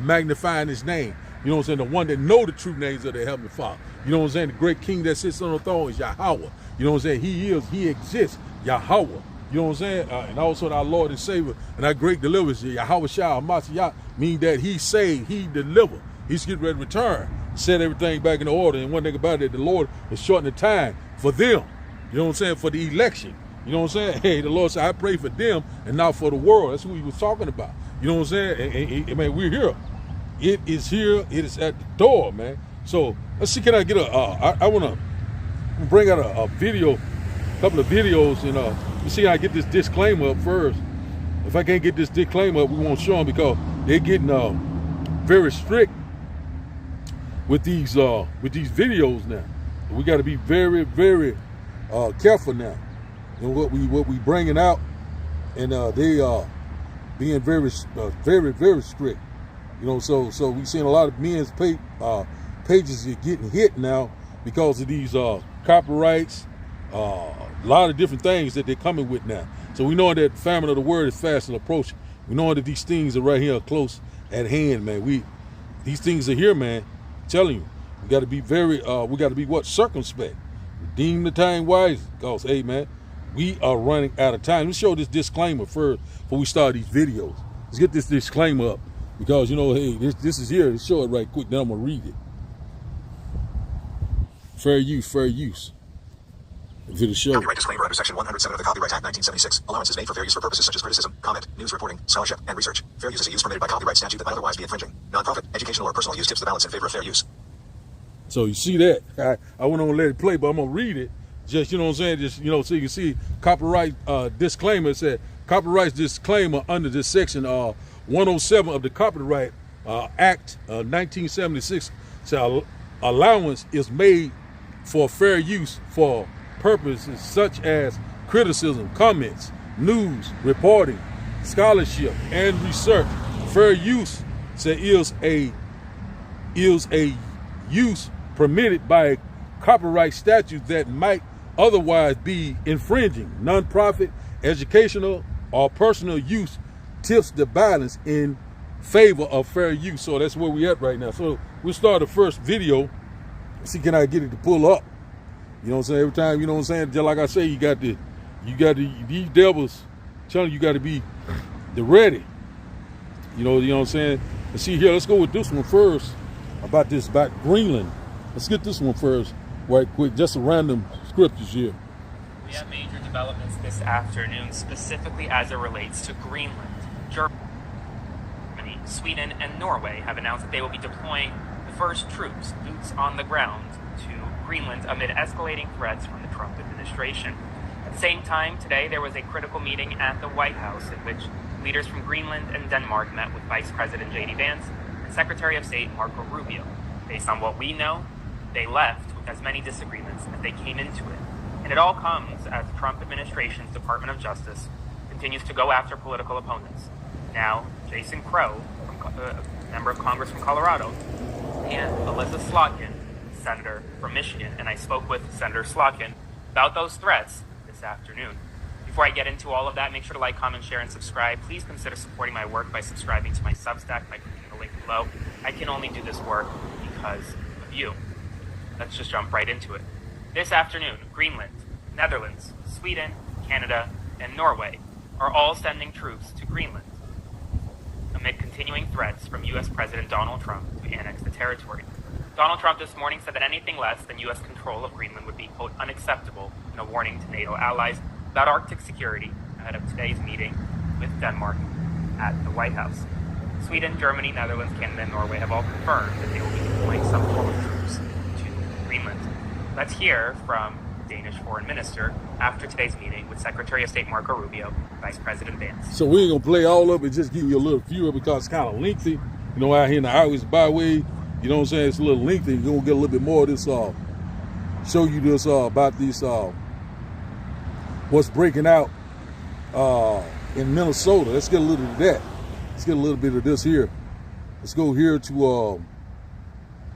magnifying his name. You know what I'm saying? The one that know the true names of the Heavenly Father. You know what I'm saying? The great king that sits on the throne is Yahweh. You know what I'm saying? He exists, Yahweh. You know what I'm saying? And also our Lord and Savior and our great deliverer, Yahweh Shah Mashiach, mean that he saved, he delivered. He's getting ready to return, set everything back in order. And one thing about it, the Lord is shortening the time for them. You know what I'm saying? For the election. You know what I'm saying? Hey, the Lord said, I pray for them and not for the world. That's who he was talking about. You know what I'm saying? And man, we're here. It is here. It is at the door, man. So let's see. Can I get I want to bring out a video, a couple of videos, and let's see how I get this disclaimer up first. If I can't get this disclaimer up, we won't show them because they're getting very strict with these videos now. We got to be very, very careful now in what we bringing out, and they are being very, very strict. You know, so we seeing a lot of men's pages are getting hit now because of these copyrights, a lot of different things that they're coming with now. So we know that the famine of the word is fast and approaching. We know that these things are right here close at hand, man. These things are here, man. I'm telling you, we got to be very, we got to be circumspect. Redeem the time wisely, because hey, man, we are running out of time. Let's show this disclaimer first before we start these videos. Let's get this disclaimer up. Because, you know, hey, this is here. Let's show it right quick. Then I'm going to read it. Fair use, fair use. Video show. Copyright disclaimer under Section 107 of the Copyright Act 1976. Allowance is made for fair use for purposes such as criticism, comment, news reporting, scholarship, and research. Fair use is a use permitted by copyright statute that might otherwise be infringing. Non-profit, educational, or personal use tips the balance in favor of fair use. So you see that? I wouldn't want to let it play, but I'm going to read it. Just, you know what I'm saying? Just, you know, so you can see copyright disclaimer. It said, copyright disclaimer under this section 107 of the Copyright Act 1976. So allowance is made for fair use for purposes such as criticism, comments, news, reporting, scholarship, and research. Fair use is a use permitted by copyright statutes that might otherwise be infringing. Non-profit, educational, or personal use tips the balance in favor of fair use. So that's where we at right now. So we'll start the first video. See, can I get it to pull up? You know what I'm saying? Every time, you know what I'm saying? Just like I say, you got these devils telling you got to be the ready. You know what I'm saying? Let's see here. Let's go with this one first. About Greenland. Let's get this one first, right quick. Just some random scriptures here. We have major developments this afternoon, specifically as it relates to Greenland. Germany, Sweden, and Norway have announced that they will be deploying the first troops, boots on the ground, to Greenland amid escalating threats from the Trump administration. At the same time, today there was a critical meeting at the White House in which leaders from Greenland and Denmark met with Vice President J.D. Vance and Secretary of State Marco Rubio. Based on what we know, they left with as many disagreements as they came into it. And it all comes as the Trump administration's Department of Justice continues to go after political opponents. Now, Jason Crow, a member of Congress from Colorado, and Alyssa Slotkin, senator from Michigan, and I spoke with Senator Slotkin about those threats this afternoon. Before I get into all of that, make sure to like, comment, share, and subscribe. Please consider supporting my work by subscribing to my Substack by clicking the link below. I can only do this work because of you. Let's just jump right into it. This afternoon, Greenland, Netherlands, Sweden, Canada, and Norway are all sending troops to Greenland amid continuing threats from U.S. President Donald Trump to annex the territory. Donald Trump this morning said that anything less than U.S. control of Greenland would be, quote, unacceptable, in a warning to NATO allies about Arctic security ahead of today's meeting with Denmark at the White House. Sweden, Germany, Netherlands, Canada, and Norway have all confirmed that they will be deploying some form of troops to Greenland. Let's hear from the Danish foreign minister after today's meeting with Secretary of State Marco Rubio and Vice President Vance. So we ain't gonna play all of it, just give you a little few because it's kind of lengthy. You know, out here in the highways byway, you know what I'm saying? It's a little lengthy. You're gonna get a little bit more of this, show you this about these, what's breaking out in Minnesota. Let's get a little bit of that. Let's get a little bit of this here. Let's go here to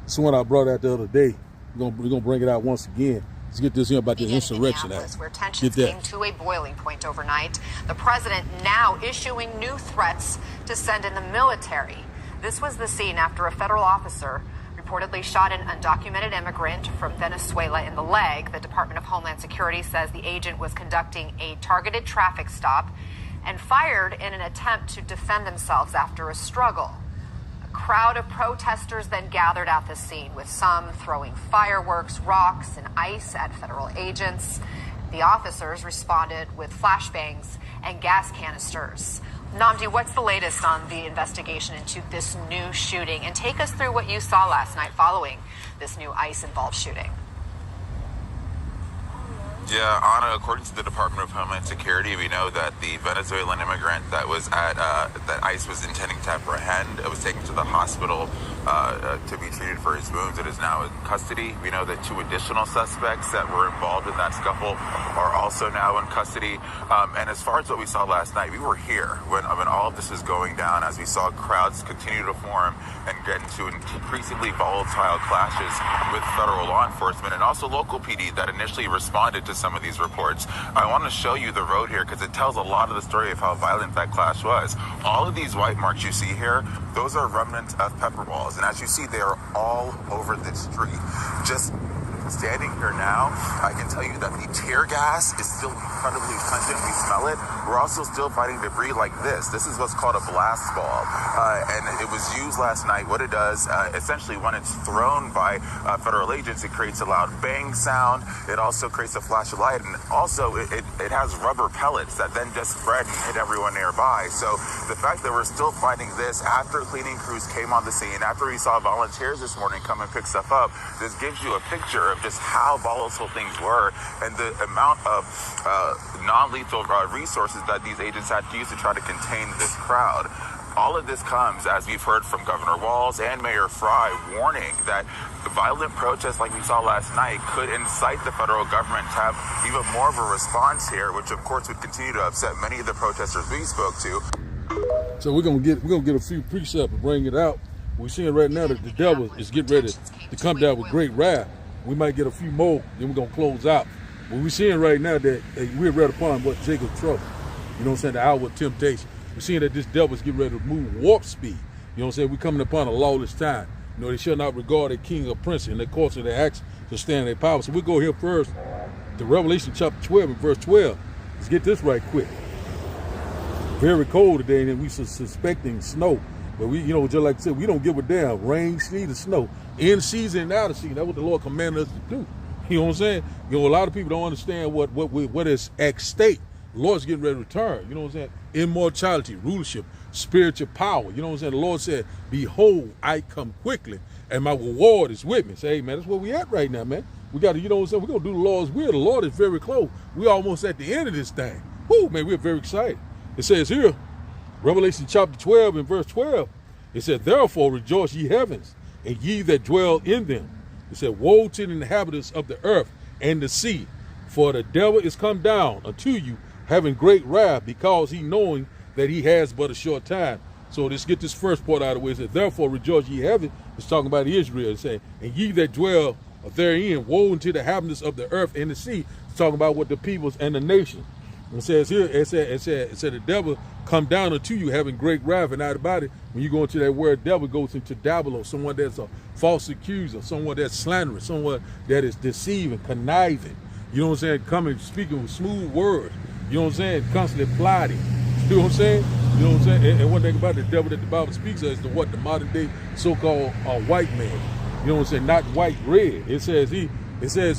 this one I brought out the other day. We're gonna bring it out once again. Let's get this here about the Insurrection Act. Where tensions came to a boiling point overnight. The president now issuing new threats to send in the military. This was the scene after a federal officer reportedly shot an undocumented immigrant from Venezuela in the leg. The Department of Homeland Security says the agent was conducting a targeted traffic stop and fired in an attempt to defend themselves after a struggle. A crowd of protesters then gathered at the scene, with some throwing fireworks, rocks, and ice at federal agents. The officers responded with flashbangs and gas canisters. Nnamdi, what's the latest on the investigation into this new shooting? And take us through what you saw last night following this new ICE-involved shooting. Yeah, Anna, according to the Department of Homeland Security, we know that the Venezuelan immigrant that was at that ICE was intending to apprehend was taken to the hospital to be treated for his wounds. It is now in custody. We know that 2 additional suspects that were involved in that scuffle are also now in custody. And as far as what we saw last night, we were here when all of this was going down, as we saw crowds continue to form and get into increasingly volatile clashes with federal law enforcement and also local PD that initially responded to some of these reports. I want to show you the road here because it tells a lot of the story of how violent that clash was. All of these white marks you see here, those are remnants of pepper balls. And as you see, they are all over the street. Just standing here now, I can tell you that the tear gas is still incredibly pungent. We smell it. We're also still fighting debris like this. This is what's called a blast ball. And it was used last night. What it does, essentially when it's thrown by federal agents, it creates a loud bang sound. It also creates a flash of light. And also it has rubber pellets that then just spread and hit everyone nearby. So the fact that we're still fighting this after cleaning crews came on the scene, after we saw volunteers this morning come and pick stuff up, this gives you a picture of just how volatile things were and the amount of non-lethal resources that these agents had to use to try to contain this crowd. All of this comes as we've heard from Governor Walz and Mayor Fry warning that the violent protests like we saw last night could incite the federal government to have even more of a response here, which of course would continue to upset many of the protesters we spoke to. So we're gonna get a few precepts and bring it out. We're seeing right now that the devil is getting ready to come down with great wrath. We might get a few more, then we're going to close out. But we're seeing right now that we're read upon what Jacob trouble. You know what I'm saying? The hour of temptation. We're seeing that this devil is getting ready to move warp speed. You know what I'm saying? We're coming upon a lawless time. You know, they shall not regard a king or prince in the course of their acts to stand in their power. So we'll go here first to Revelation chapter 12 and verse 12. Let's get this right quick. Very cold today, and we're suspecting snow. But we, you know, just like I said, we don't give a damn. Rain, sleet, or snow. In season and out of season. That's what the Lord commanded us to do. You know what I'm saying? You know, a lot of people don't understand what is at stake. The Lord's getting ready to return. You know what I'm saying? Immortality, rulership, spiritual power. You know what I'm saying? The Lord said, behold, I come quickly, and my reward is with me. Say, hey, man, that's where we at right now, man. We got to, you know what I'm saying? We're going to do the Lord's will. The Lord is very close. We're almost at the end of this thing. Whoo, man, we're very excited. It says here, Revelation chapter 12 and verse 12, it said, therefore rejoice ye heavens, and ye that dwell in them. It said, woe to the inhabitants of the earth and the sea, for the devil is come down unto you, having great wrath, because he knowing that he has but a short time. So let's get this first part out of the way. It said, therefore rejoice ye heavens. It's talking about Israel. It's saying, and ye that dwell therein, woe unto the inhabitants of the earth and the sea. It's talking about what the peoples and the nations. It says here, it said the devil come down unto you having great wrath. And out about it, when you go into that word devil, goes into Diabolo, someone that's a false accuser, someone that's slanderous, someone that is deceiving, conniving. You know what I'm saying? Coming, speaking with smooth words. You know what I'm saying? Constantly plotting. You know what I'm saying? You know what I'm saying? And one thing about the devil that the Bible speaks of is the modern day so-called white man. You know what I'm saying? Not white, red. It says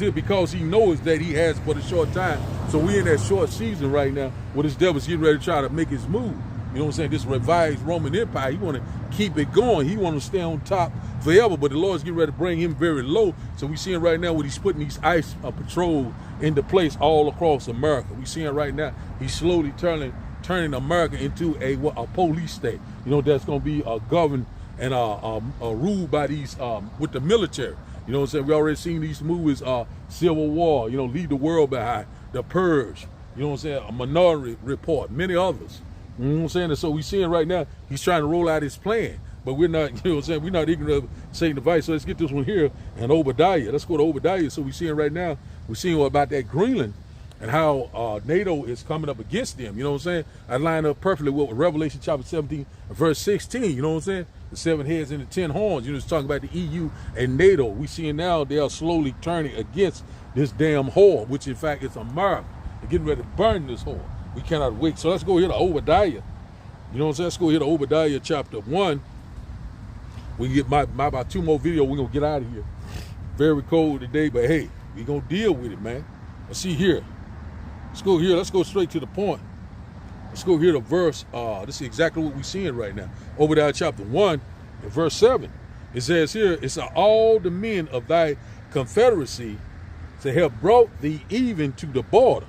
here, because he knows that he has but a short time. So we in that short season right now where this devil's getting ready to try to make his move. You know what I'm saying? This revised Roman Empire, he want to keep it going. He want to stay on top forever, but the Lord's getting ready to bring him very low. So we seeing right now what he's putting these ICE patrols into place all across America. We seeing right now he's slowly turning America into a police state. You know, that's going to be governed and ruled by these with the military. You know what I'm saying? We already seen these movies, Civil War, you know, Leave the World Behind, The Purge, you know what I'm saying, A Minority Report, many others. You know what I'm saying? And so we seeing right now, he's trying to roll out his plan. But we're not, you know what I'm saying, we're not ignorant of Satan's device. So let's get this one here, and Obadiah. Let's go to Obadiah. So we seeing right now We're seeing about that Greenland and how NATO is coming up against them. You know what I'm saying? I line up perfectly with Revelation chapter 17, verse 16. You know what I'm saying? The 7 heads and the 10 horns. You know, it's talking about the EU and NATO. We seeing now they are slowly turning against this damn whore, which in fact is America. They're getting ready to burn this whore. We cannot wait. So let's go here to Obadiah. You know what I'm saying? Let's go here to Obadiah chapter 1. We can get my about 2 more videos. We're going to get out of here. Very cold today, but hey, we're going to deal with it, man. Let's see here. Let's go here. Let's go straight to the point. Let's go here to verse. This is exactly what we're seeing right now. Obadiah chapter 1 and verse 7. It says here, it's all the men of thy confederacy to have brought thee even to the border.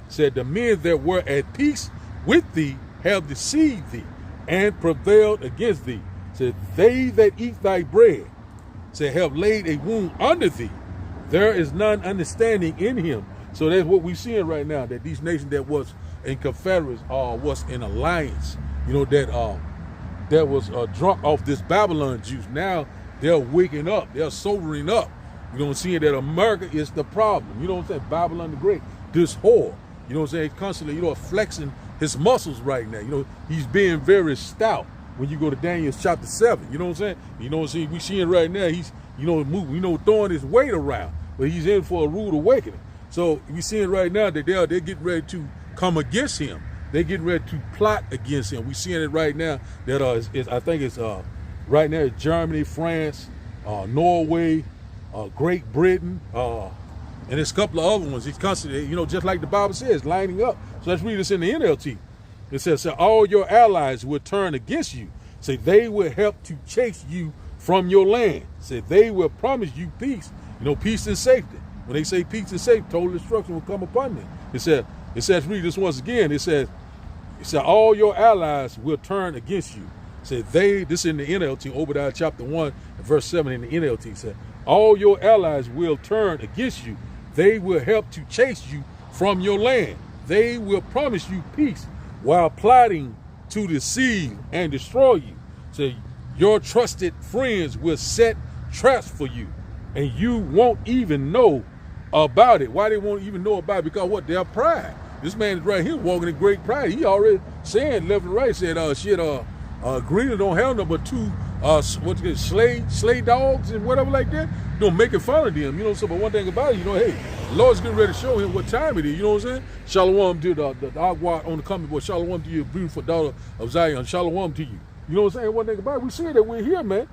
Said the men that were at peace with thee have deceived thee and prevailed against thee. Said they that eat thy bread, said have laid a wound under thee. There is none understanding in him. So that's what we're seeing right now, that these nations that was in confederates was in alliance, you know, that was drunk off this Babylon juice. Now they're waking up, they're sobering up. You know, seeing that America is the problem. You know what I'm saying? Babylon the Great, this whore. You know what I'm saying? Constantly, you know, flexing his muscles right now. You know, he's being very stout when you go to Daniel chapter 7. You know what I'm saying? You know what I'm saying? We seeing right now, he's, you know, moving, you know, throwing his weight around, but he's in for a rude awakening. So we seeing right now that they're getting ready to come against him. They're getting ready to plot against him. We seeing it right now that I think it's right now it's Germany, France, Norway, Great Britain, and there's a couple of other ones. He's constantly, you know, just like the Bible says, lining up. So let's read this in the NLT. It says, so all your allies will turn against you. Say they will help to chase you from your land. Say they will promise you peace. You know, peace and safety. When they say peace and safety, total destruction will come upon them. It says, read this once again. It says, all your allies will turn against you. Said this in the NLT, Obadiah chapter 1, verse 7 in the NLT said, all your allies will turn against you. They will help to chase you from your land. They will promise you peace while plotting to deceive and destroy you. So your trusted friends will set traps for you, and you won't even know about it. Why they won't even know about it? Because what? Their pride. This man is right here walking in great pride. He already saying left and right, said, Greenland don't have no but 2 slay dogs and whatever like that. Don't making fun of them, you know. So, but one thing about it, you know, hey, the Lord's getting ready to show him what time it is. You know what I'm saying? Shalom to the Agua on the coming boy. Shalom to you, beautiful daughter of Zion. Shalom to you. You know what I'm saying? One thing about it, we see that we're here, man.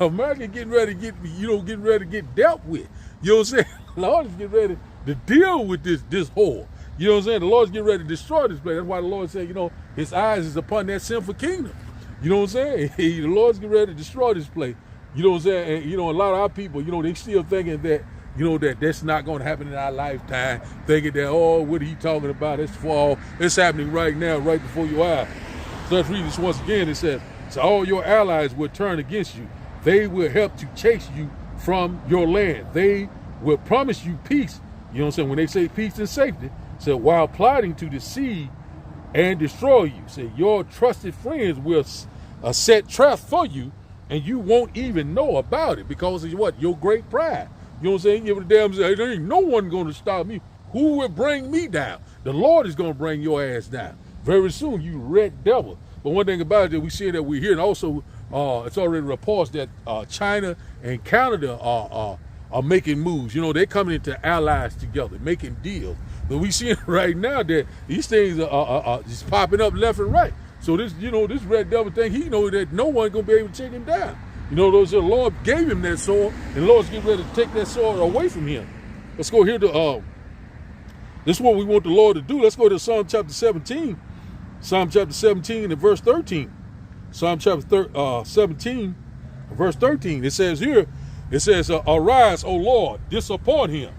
America getting ready to get dealt with. You know what I'm saying? The Lord is getting ready to deal with this whore. You know what I'm saying? The Lord's getting ready to destroy this place. That's why the Lord said, you know, his eyes is upon that sinful kingdom. You know what I'm saying? The Lord's getting ready to destroy this place. You know what I'm saying? And, you know, a lot of our people, you know, they still thinking that, you know, that's not going to happen in our lifetime. Thinking that, oh, what are he talking about? It's fall. It's happening right now, right before your eyes. So let's read this once again. It says, so all your allies will turn against you. They will help to chase you from your land. They will promise you peace. You know what I'm saying? When they say peace and safety, so while plotting to deceive and destroy you. Say your trusted friends will set traps for you, and you won't even know about it because of what? Your great pride. You know what I'm saying? Give it a damn say, there ain't no one going to stop me. Who will bring me down? The Lord is going to bring your ass down very soon, you red devil. But one thing about it, we see that we're here, and also it's already reports that China and Canada are making moves. You know, they're coming into allies together, making deals. But we see right now that these things are just popping up left and right. So this, you know, this red devil thing, he knows that no one's gonna be able to take him down. You know, the Lord gave him that sword, and the Lord's getting ready to take that sword away from him. Let's go here to this is what we want the Lord to do. Let's go to Psalm chapter 17. Psalm chapter 17 and verse 13. Psalm chapter 17, verse 13. It says here, arise, O Lord, disappoint him,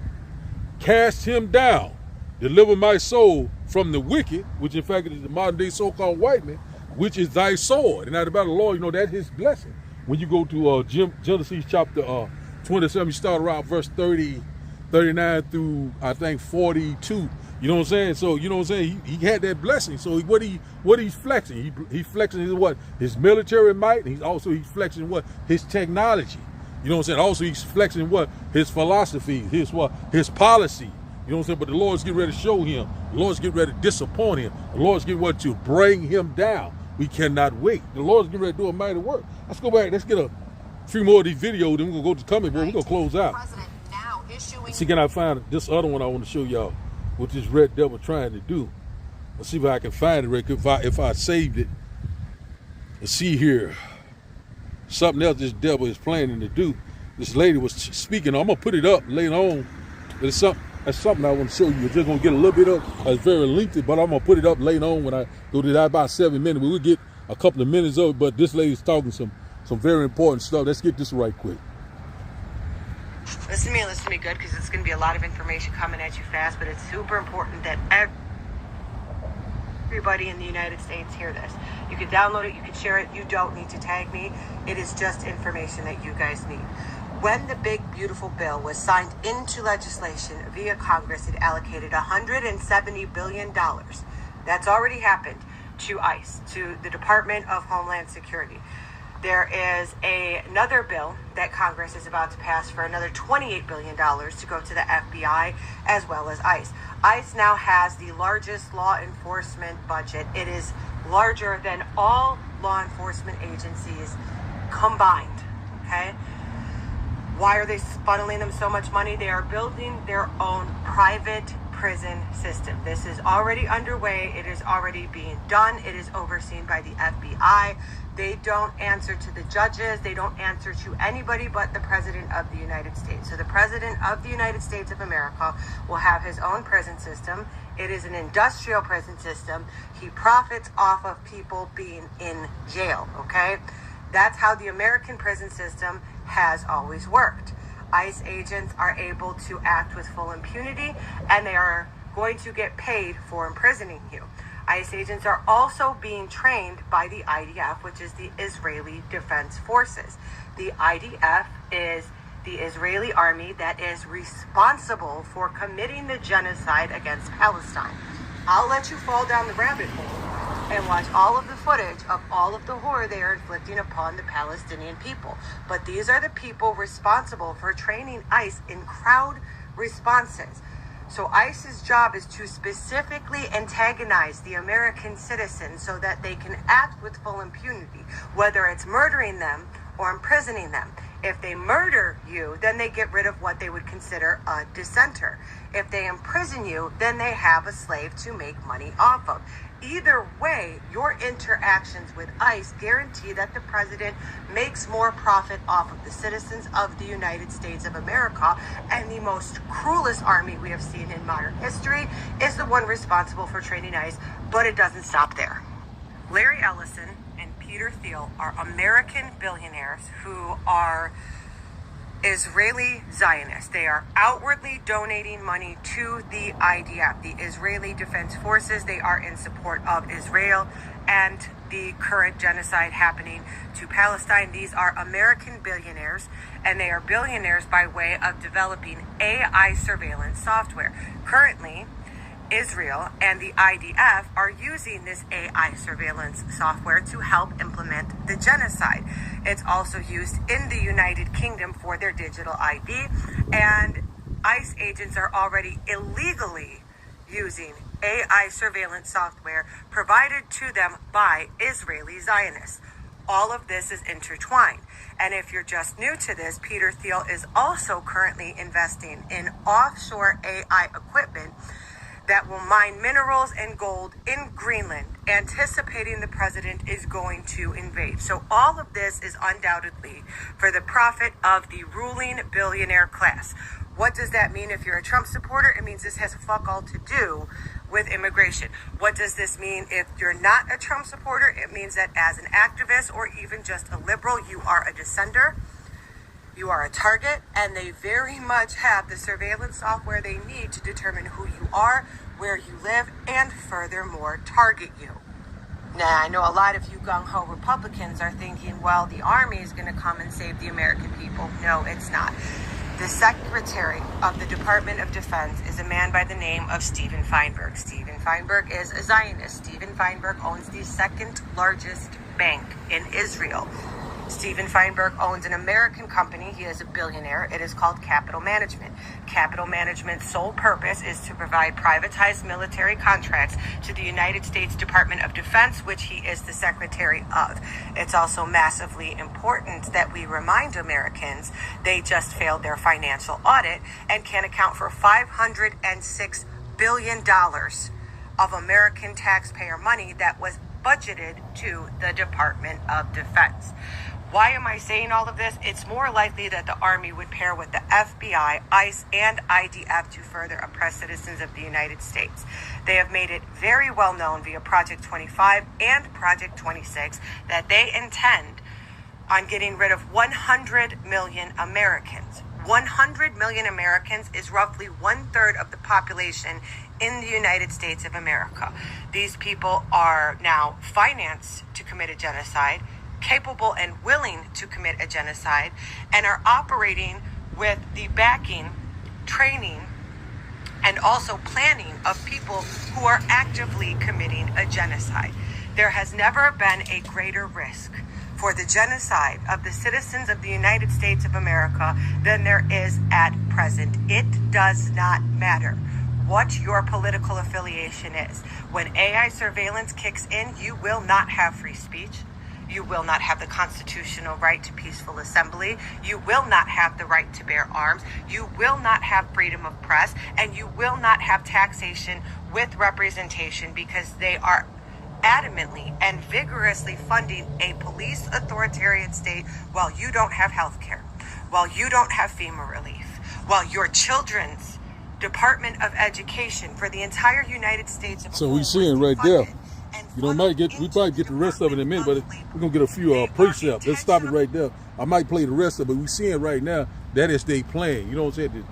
cast him down, deliver my soul from the wicked, which in fact is the modern day so-called white man, which is thy sword. And now about the Lord, you know, that's his blessing. When you go to Genesis chapter 27, you start around verse 30, 39 through, I think, 42. You know what I'm saying? So, you know what I'm saying? He had that blessing. So what he's flexing? He's flexing his what? His military might. And he's flexing what? His technology. You know what I'm saying? Also, he's flexing what? His philosophy, his what? His policy. You know what I'm saying? But the Lord's getting ready to show him. The Lord's getting ready to disappoint him. The Lord's getting ready to bring him down. We cannot wait. The Lord's getting ready to do a mighty work. Let's go back. Let's get a few more of these videos. Then we're going to go to the comment board. We're going to close out. See, can I find this other one I want to show y'all? What this red devil trying to do. Let's see if I can find it right quick. If I saved it. Let's see here. Something else this devil is planning to do. This lady was speaking. I'm going to put it up later on. But that's something I want to show you. It's just going to get a little bit up. It's very lengthy, but I'm going to put it up later on when I go to that about 7 minutes. We'll get a couple of minutes of it, but this lady's talking some very important stuff. Let's get this right quick. Listen to me good, because it's going to be a lot of information coming at you fast, but it's super important that everybody in the United States hear this. You can download it, you can share it, you don't need to tag me. It is just information that you guys need. When the big, beautiful bill was signed into legislation via Congress, it allocated $170 billion. That's already happened to ICE, to the Department of Homeland Security. There is another bill that Congress is about to pass for another $28 billion to go to the FBI as well as ICE. ICE now has the largest law enforcement budget. It is larger than all law enforcement agencies combined, okay? Why are they funneling them so much money? They are building their own private prison system. This is already underway. It is already being done. It is overseen by the FBI. They don't answer to the judges. They don't answer to anybody but the President of the United States. So the President of the United States of America will have his own prison system. It is an industrial prison system. He profits off of people being in jail, okay? That's how the American prison system has always worked. ICE agents are able to act with full impunity, and they are going to get paid for imprisoning you. ICE agents are also being trained by the IDF, which is the Israeli Defense Forces. The IDF is the Israeli army that is responsible for committing the genocide against Palestine. I'll let you fall down the rabbit hole and watch all of the footage of all of the horror they are inflicting upon the Palestinian people. But these are the people responsible for training ICE in crowd responses. So ICE's job is to specifically antagonize the American citizens so that they can act with full impunity, whether it's murdering them or imprisoning them. If they murder you, then they get rid of what they would consider a dissenter. If they imprison you, then they have a slave to make money off of. Either way, your interactions with ICE guarantee that the president makes more profit off of the citizens of the United States of America, and the most cruelest army we have seen in modern history is the one responsible for training ICE, but it doesn't stop there. Larry Ellison and Peter Thiel are American billionaires who are Israeli Zionists. They are outwardly donating money to the IDF, the Israeli Defense Forces. They are in support of Israel and the current genocide happening to Palestine. These are American billionaires, and they are billionaires by way of developing AI surveillance software. Currently, Israel and the IDF are using this AI surveillance software to help implement the genocide. It's also used in the United Kingdom for their digital ID, and ICE agents are already illegally using AI surveillance software provided to them by Israeli Zionists. All of this is intertwined. And if you're just new to this, Peter Thiel is also currently investing in offshore AI equipment that will mine minerals and gold in Greenland, anticipating the president is going to invade. So all of this is undoubtedly for the profit of the ruling billionaire class. What does that mean if you're a Trump supporter? It means this has fuck all to do with immigration. What does this mean if you're not a Trump supporter? It means that as an activist or even just a liberal, you are a dissenter. You are a target, and they very much have the surveillance software they need to determine who you are, where you live, and furthermore, target you. Now, I know a lot of you gung-ho Republicans are thinking, well, the army is going to come and save the American people. No, it's not. The Secretary of the Department of Defense is a man by the name of Steven Feinberg. Steven Feinberg is a Zionist. Steven Feinberg owns the second largest bank in Israel. Steven Feinberg owns an American company. He is a billionaire. It is called Capital Management. Capital Management's sole purpose is to provide privatized military contracts to the United States Department of Defense, which he is the secretary of. It's also massively important that we remind Americans they just failed their financial audit and can account for $506 billion of American taxpayer money that was budgeted to the Department of Defense. Why am I saying all of this? It's more likely that the Army would pair with the FBI, ICE, and IDF to further oppress citizens of the United States. They have made it very well known via Project 25 and Project 26 that they intend on getting rid of 100 million Americans. 100 million Americans is roughly 1/3 of the population in the United States of America. These people are now financed to commit a genocide, capable and willing to commit a genocide, and are operating with the backing, training, and also planning of people who are actively committing a genocide. There has never been a greater risk for the genocide of the citizens of the United States of America than there is at present. It does not matter what your political affiliation is. When AI surveillance kicks in, you will not have free speech. You will not have the constitutional right to peaceful assembly. You will not have the right to bear arms. You will not have freedom of press. And you will not have taxation with representation, because they are adamantly and vigorously funding a police authoritarian state while you don't have health care, while you don't have FEMA relief, while your children's Department of Education for the entire United States. So we seeing right there. You know, we probably get the rest of it in a minute, but we're gonna get a few precepts. Let's stop it right there. I might play the rest of it, but we seeing right now that is their plan. You know what I'm saying?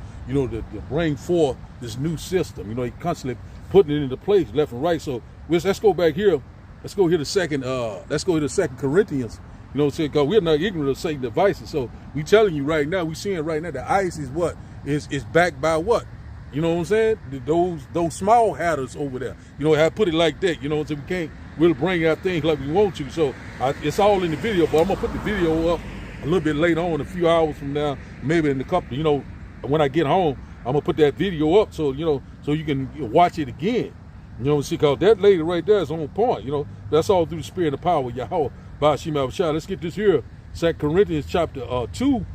To bring forth this new system. You know, they constantly putting it into place left and right. So let's go back here. Let's go here to second. Let's go here to 2 Corinthians. You know what I'm saying? Because we're not ignorant of Satan's devices. So we telling you right now, we seeing right now the ICE is what is backed by what? You know what I'm saying? Those small hatters over there. You know, I put it like that. You know what I'm saying? We can't really bring out things like we want to. So it's all in the video, but I'm gonna put the video up a little bit later on, a few hours from now, maybe in a couple. You know, when I get home, I'm gonna put that video up so you can watch it again. You know what I'm saying? Because that lady right there is on point. You know, that's all through the spirit and the power of Yahweh by Hashem Abishai. Let's get this here. 2 Corinthians chapter 2.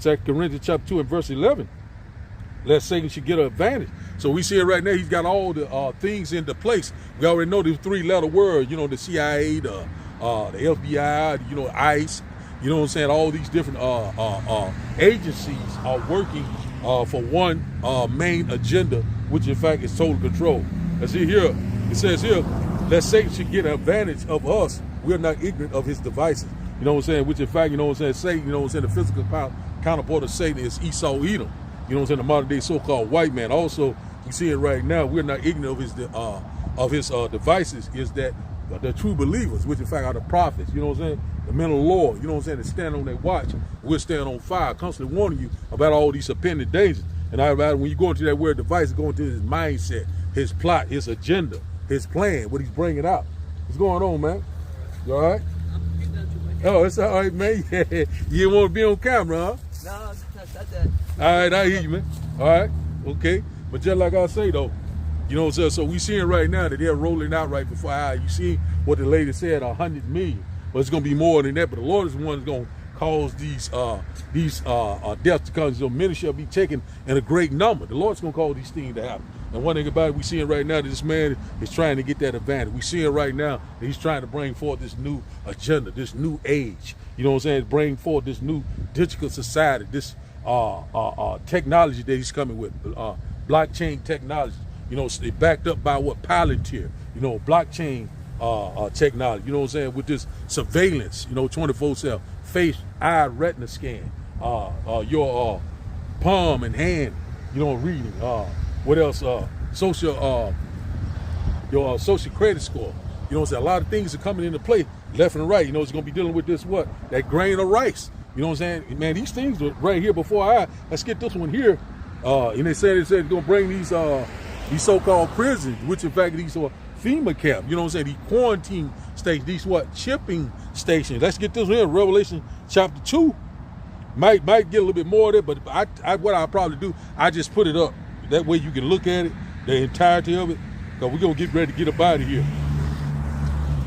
2 Corinthians chapter 2 and verse 11. Lest Satan should get an advantage. So we see it right now. He's got all the things into place. We already know the 3-letter word. You know, the CIA, the FBI, you know, ICE. You know what I'm saying? All these different agencies are working for one main agenda, which in fact is total control. Let's see here. It says here, that Satan should get an advantage of us. We're not ignorant of his devices. You know what I'm saying? Which in fact, you know what I'm saying? Satan, you know what I'm saying? The physical counterpart of Satan is Esau Edom. You know what I'm saying? The modern day so-called white man. Also, we see it right now. We're not ignorant of his devices. Is that the true believers, which in fact are the prophets. You know what I'm saying? The men of the Lord. You know what I'm saying? They stand on their watch. We're standing on fire, constantly warning you about all these impending dangers. And when you go into that word device, go into his mindset, his plot, his agenda, his plan, what he's bringing out. What's going on, man? You all right? Oh, it's all right, man. You didn't want to be on camera, huh? No, that's that. All right, I hear you, man. All right, okay. But just like I say, though, you know what I'm saying? So we seeing right now that they're rolling out right before our eyes. You see what the lady said, 100 million. But it's going to be more than that. But the Lord is the one that's going to cause these deaths to come. So many shall be taken in a great number. The Lord's going to cause these things to happen. And one thing about it, we seeing right now that this man is trying to get that advantage. We seeing right now that he's trying to bring forth this new agenda, this new age. You know what I'm saying? Bring forth this new digital society, this technology that he's coming with, blockchain technology. You know, they backed up by what? Palantir. You know, blockchain technology. You know what I'm saying? With this surveillance. You know, 24/7 face, eye, retina scan. Your palm and hand. You know, reading. What else? Your social credit score. You know what I'm saying? A lot of things are coming into play left and right. You know, it's going to be dealing with this, what? That grain of rice. You know what I'm saying? Man, these things are right here before our eyes. Let's get this one here. And they said it's going to bring these so-called prisons, which in fact these are FEMA camp. You know what I'm saying? These quarantine states, these what? Chipping stations. Let's get this one here, Revelation chapter 2. Might get a little bit more of it, but what I'll probably do, I just put it up. That way you can look at it, the entirety of it, because we're going to get ready to get up out of here.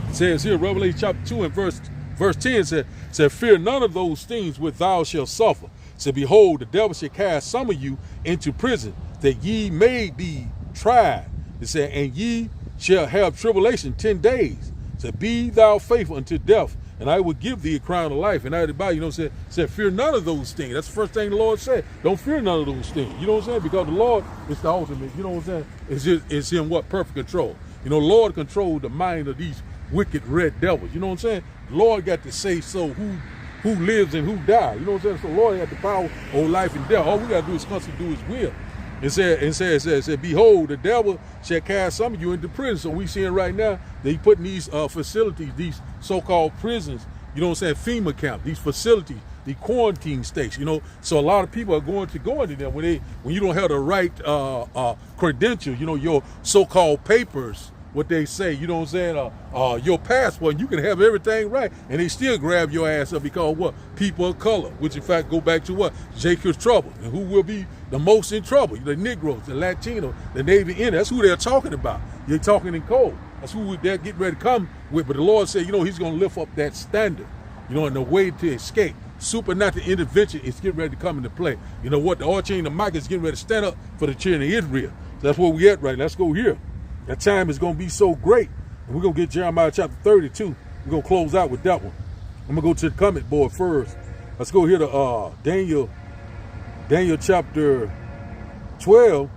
It says here, Revelation chapter 2 and verse 10 said, fear none of those things which thou shalt suffer. Said, behold, the devil shall cast some of you into prison, that ye may be tried. It said, and ye shall have tribulation 10 days. Said, be thou faithful unto death, and I will give thee a crown of life. And everybody, said, fear none of those things. That's the first thing the Lord said. Don't fear none of those things. You know what I'm saying? Because the Lord is the ultimate. You know what I'm saying? It's in what? Perfect control. You know, the Lord controlled the mind of these wicked red devils. You know what I'm saying? The Lord got to say so who lives and who dies. You know what I'm saying? So the Lord had the power over life and death. All we got to do is constantly do his will. It said, behold, the devil shall cast some of you into prison. So we seeing right now, they putting these facilities, these so-called prisons, you know what I'm saying, FEMA camp, these facilities, the quarantine states, you know. So a lot of people are going into them when you don't have the right credentials, you know, your so-called papers, what they say, you know what I'm saying, your passport, and you can have everything right, and they still grab your ass up because what? People of color, which in fact go back to what? Jacob's trouble. And who will be the most in trouble? The Negroes, the Latino, the Navy Indian. That's who they're talking about. They're talking in code. That's who they're getting ready to come with. But the Lord said, you know, he's going to lift up that standard, you know, and the way to escape. Supernatural intervention is getting ready to come into play. You know what? The Archangel Michael is getting ready to stand up for the children of Israel. So that's where we at right now. Let's go here. That time is going to be so great. And we're going to get Jeremiah chapter 32. We're going to close out with that one. I'm going to go to the comment board first. Let's go here to Daniel chapter 12.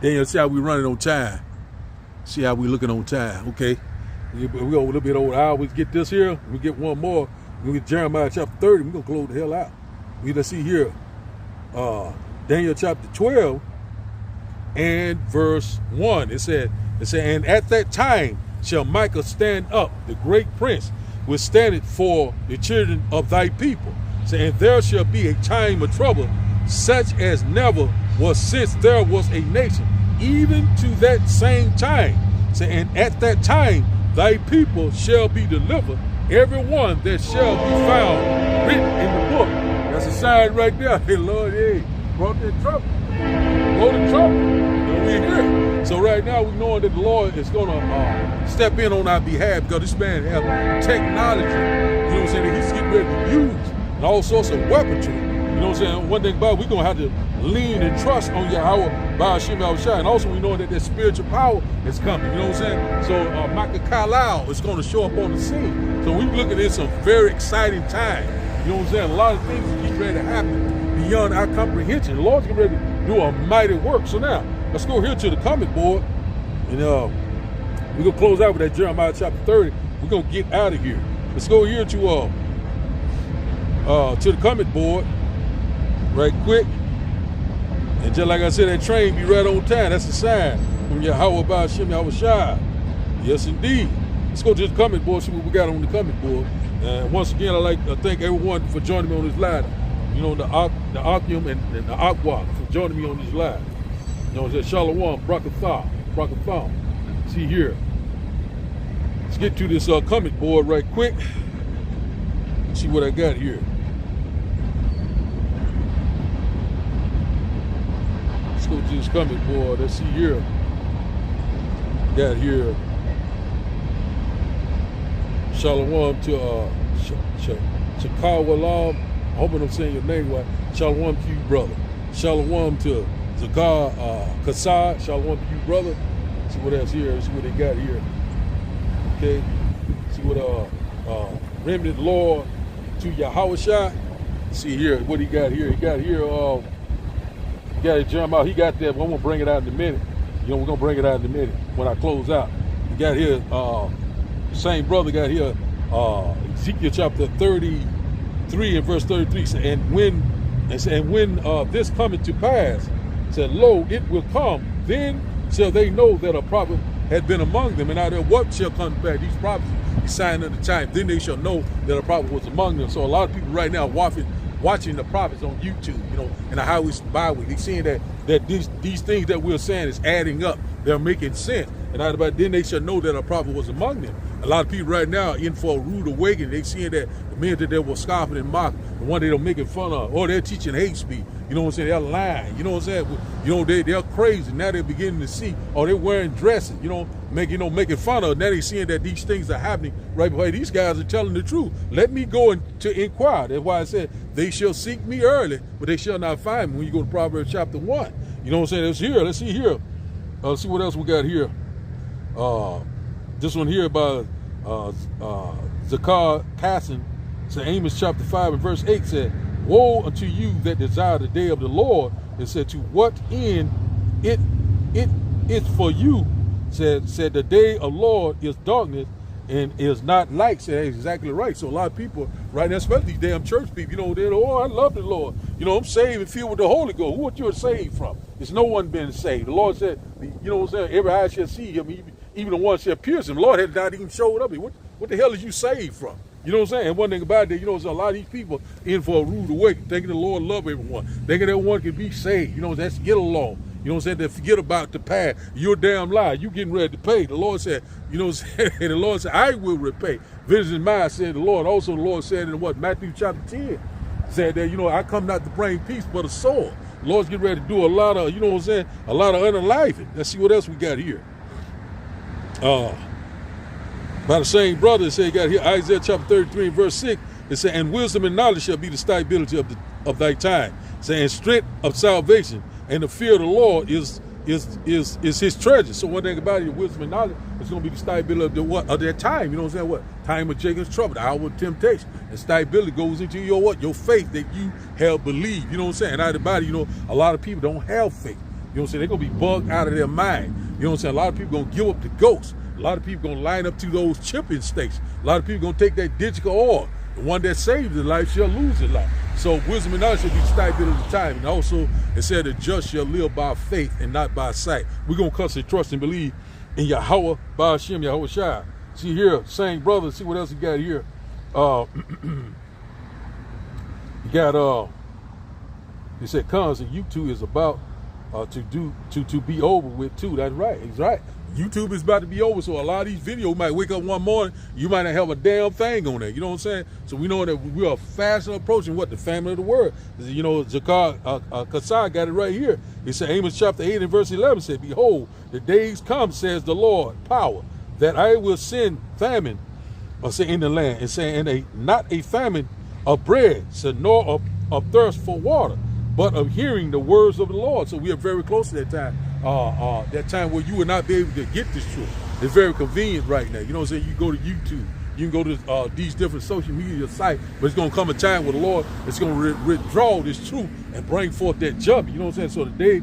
Daniel, see how we running on time. See how we looking on time. Okay. We go a little bit over. I always get this here. We get one more. We get Jeremiah chapter 30. We're going to close the hell out. Let's see here. Daniel chapter 12. And verse 1, it said, and at that time shall Michael stand up, the great prince, which standeth for the children of thy people. And there shall be a time of trouble, such as never was since there was a nation, even to that same time. And at that time thy people shall be delivered, every one that shall be found written in the book. That's a sign right there. Hey, Lord, hey, brought that trouble. Brought the trouble. We're here. So right now we're knowing that the Lord is going to step in on our behalf because this man has technology, you know what I'm saying, that he's getting ready to use, and all sorts of weaponry. You know what I'm saying? One thing about it, we're going to have to lean and trust on Yahweh by Hashem Yahushua. And also we know that spiritual power is coming. You know what I'm saying? So Michael Kal-El is going to show up on the scene. So we look at this some very exciting time. You know what I'm saying? A lot of things are getting ready to happen beyond our comprehension. The Lord's getting ready to do a mighty work. So now, let's go here to the comment board, and we're going to close out with that Jeremiah chapter 30. We're going to get out of here. Let's go here to the comment board right quick. And just like I said, that train be right on time. That's a sign from Yahweh by Hashem Yahushua. Yes, indeed. Let's go to the comment board, see what we got on the comment board. And once again, I'd like to thank everyone for joining me on this live. You know, the Akim and the Aqua for joining me on this live. You know, it's Shalom, Brakatham. See here. Let's get to this comment board right quick. See what I got here. Let's go to this comment board. Let's see here. Got here. Shalom to Chakawalam. I hope I'm saying your name right. Shalom to you, brother. Shalom to Zagar Kasad. Shalom to you, brother. See what else here. See what they got here. Okay. See what remnant Lord to Yahushua. See here what he got here. He got here. Got Jeremiah. He got that. I'm gonna bring it out in a minute. You know, we're gonna bring it out in a minute when I close out. He got here. Same brother got here. Ezekiel chapter 33 and verse 33. And when this cometh to pass, said, lo, it will come. Then shall they know that a prophet had been among them. And out of what shall come back? These prophets, the sign of the time. Then they shall know that a prophet was among them. So a lot of people right now watching the prophets on YouTube, you know, and the Highways Bible, they're seeing that these things that we're saying is adding up. They're making sense. And then they shall know that a prophet was among them. A lot of people right now are in for a rude awakening. They seeing that the men that they were scoffing and mocking, the one they're making fun of, or they're teaching hate speech. You know what I'm saying? They're lying. You know what I'm saying? You know, they're crazy. Now they're beginning to see, or they're wearing dresses, making fun of. Now they're seeing that these things are happening right before. These guys are telling the truth. Let me go to inquire. That's why I said, they shall seek me early, but they shall not find me when you go to Proverbs chapter 1. You know what I'm saying? Let's see here. Let's see what else we got here. This one here by Zakar Kasson. So Amos chapter 5 and verse 8 said, woe unto you that desire the day of the Lord. It said, to what end it's for you, said the day of Lord is darkness and is not light. Said exactly right. So a lot of people right now, especially these damn church people, they're, oh, I love the Lord. I'm saved and filled with the Holy Ghost. Who are you saved from? There's no one been saved. The Lord said, you know what I'm saying, every eye shall see him, even the one shall pierce him. The Lord had not even showed up. What the hell is you saved from? You know what I'm saying? And one thing about it, a lot of these people in for a rude awakening, thinking the Lord love everyone, thinking everyone can be saved. That's get along. You know what I'm saying? They forget about the past. You're a damn lie. You getting ready to pay. The Lord said, you know what I'm saying? And the Lord said, I will repay. Vengeance is mine, said the Lord. Also, the Lord said in Matthew chapter 10, said that, I come not to bring peace, but a sword. The Lord's getting ready to do a lot of, a lot of unaliving. Let's see what else we got here. By the same brother, it said, you got here, Isaiah chapter 33 and verse 6, it said, and wisdom and knowledge shall be the stability of thy time. Saying strength of salvation and the fear of the Lord is his treasure. So one thing about it, wisdom and knowledge is going to be the stability of their time. You know what I'm saying? What? Time of Jacob's trouble, the hour of temptation. And stability goes into your faith that you have believed. You know what I'm saying? And out about it, a lot of people don't have faith. You know what I'm saying? They're going to be bugged out of their mind. You know what I'm saying? A lot of people going to give up the ghost. A lot of people going to line up to those chipping stakes. A lot of people going to take that digital oil. The one that saves his life shall lose his life. So wisdom and knowledge shall be the stability of the time. And also, it said the just shall live by faith and not by sight. We're going to constantly trust and believe in Yahweh, by Hashem, Yahweh Shai. See here, same brother, see what else he got here. You got, he said, cons and YouTube is about to be over with too. That's right. He's right. YouTube is about to be over, so a lot of these videos might wake up one morning, you might not have a damn thing on there. You know what I'm saying? So we know that we are fast approaching the family of the word. Zakar Kasson got it right here. He said, Amos chapter 8 and verse 11 said, behold, the days come, says the Lord, power, that I will send famine, in the land, and saying, not a famine of bread, said, nor of thirst for water, but of hearing the words of the Lord. So we are very close to that time. That time where you will not be able to get this truth. It's very convenient right now. You know what I'm saying? You go to YouTube, you can go to these different social media sites, but it's going to come a time where the Lord is going to withdraw this truth and bring forth that judgment. You know what I'm saying? So the day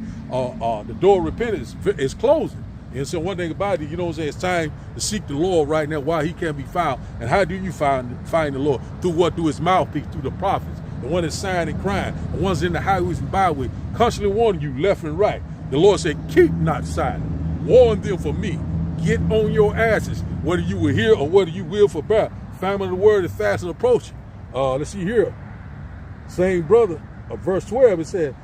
the door of repentance is closing. And so one thing about it, you know what I'm saying, it's time to seek the Lord right now while he can be found. And how do you find the Lord? Through what? Through his mouthpiece, through the prophets, the one that's sighing and crying, the ones in the highways and byways, constantly warning you left and right. The Lord said, keep not silent. Warn them for me. Get on your asses, whether you will hear or whether you will forbear. Famine of the word is fast and approaching. Let's see here. Same brother, verse 12, it said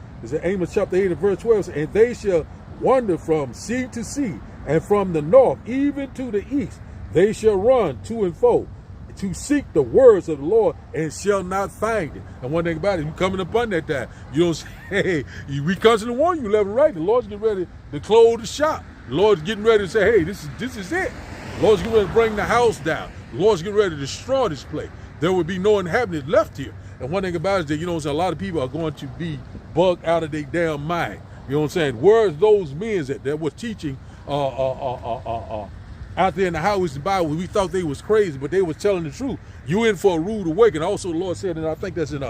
Amos chapter 8 and verse 12, and they shall wander from sea to sea, and from the north even to the east. They shall run to and fro to seek the words of the Lord and shall not find it. And one thing about it, you coming upon that time, you don't say, hey, we constantly warn you left and right. The Lord's getting ready to close the shop. The Lord's getting ready to say, hey, this is it. The Lord's getting ready to bring the house down. The Lord's getting ready to destroy this place. There will be no inhabitant left here. And one thing about it is that, you know what I'm saying, a lot of people are going to be bugged out of their damn mind. You know what I'm saying? Where's those men that was teaching out there in the highways and byways? We thought they was crazy, but they was telling the truth. You in for a rude awakening. Also, the Lord said, and I think that's in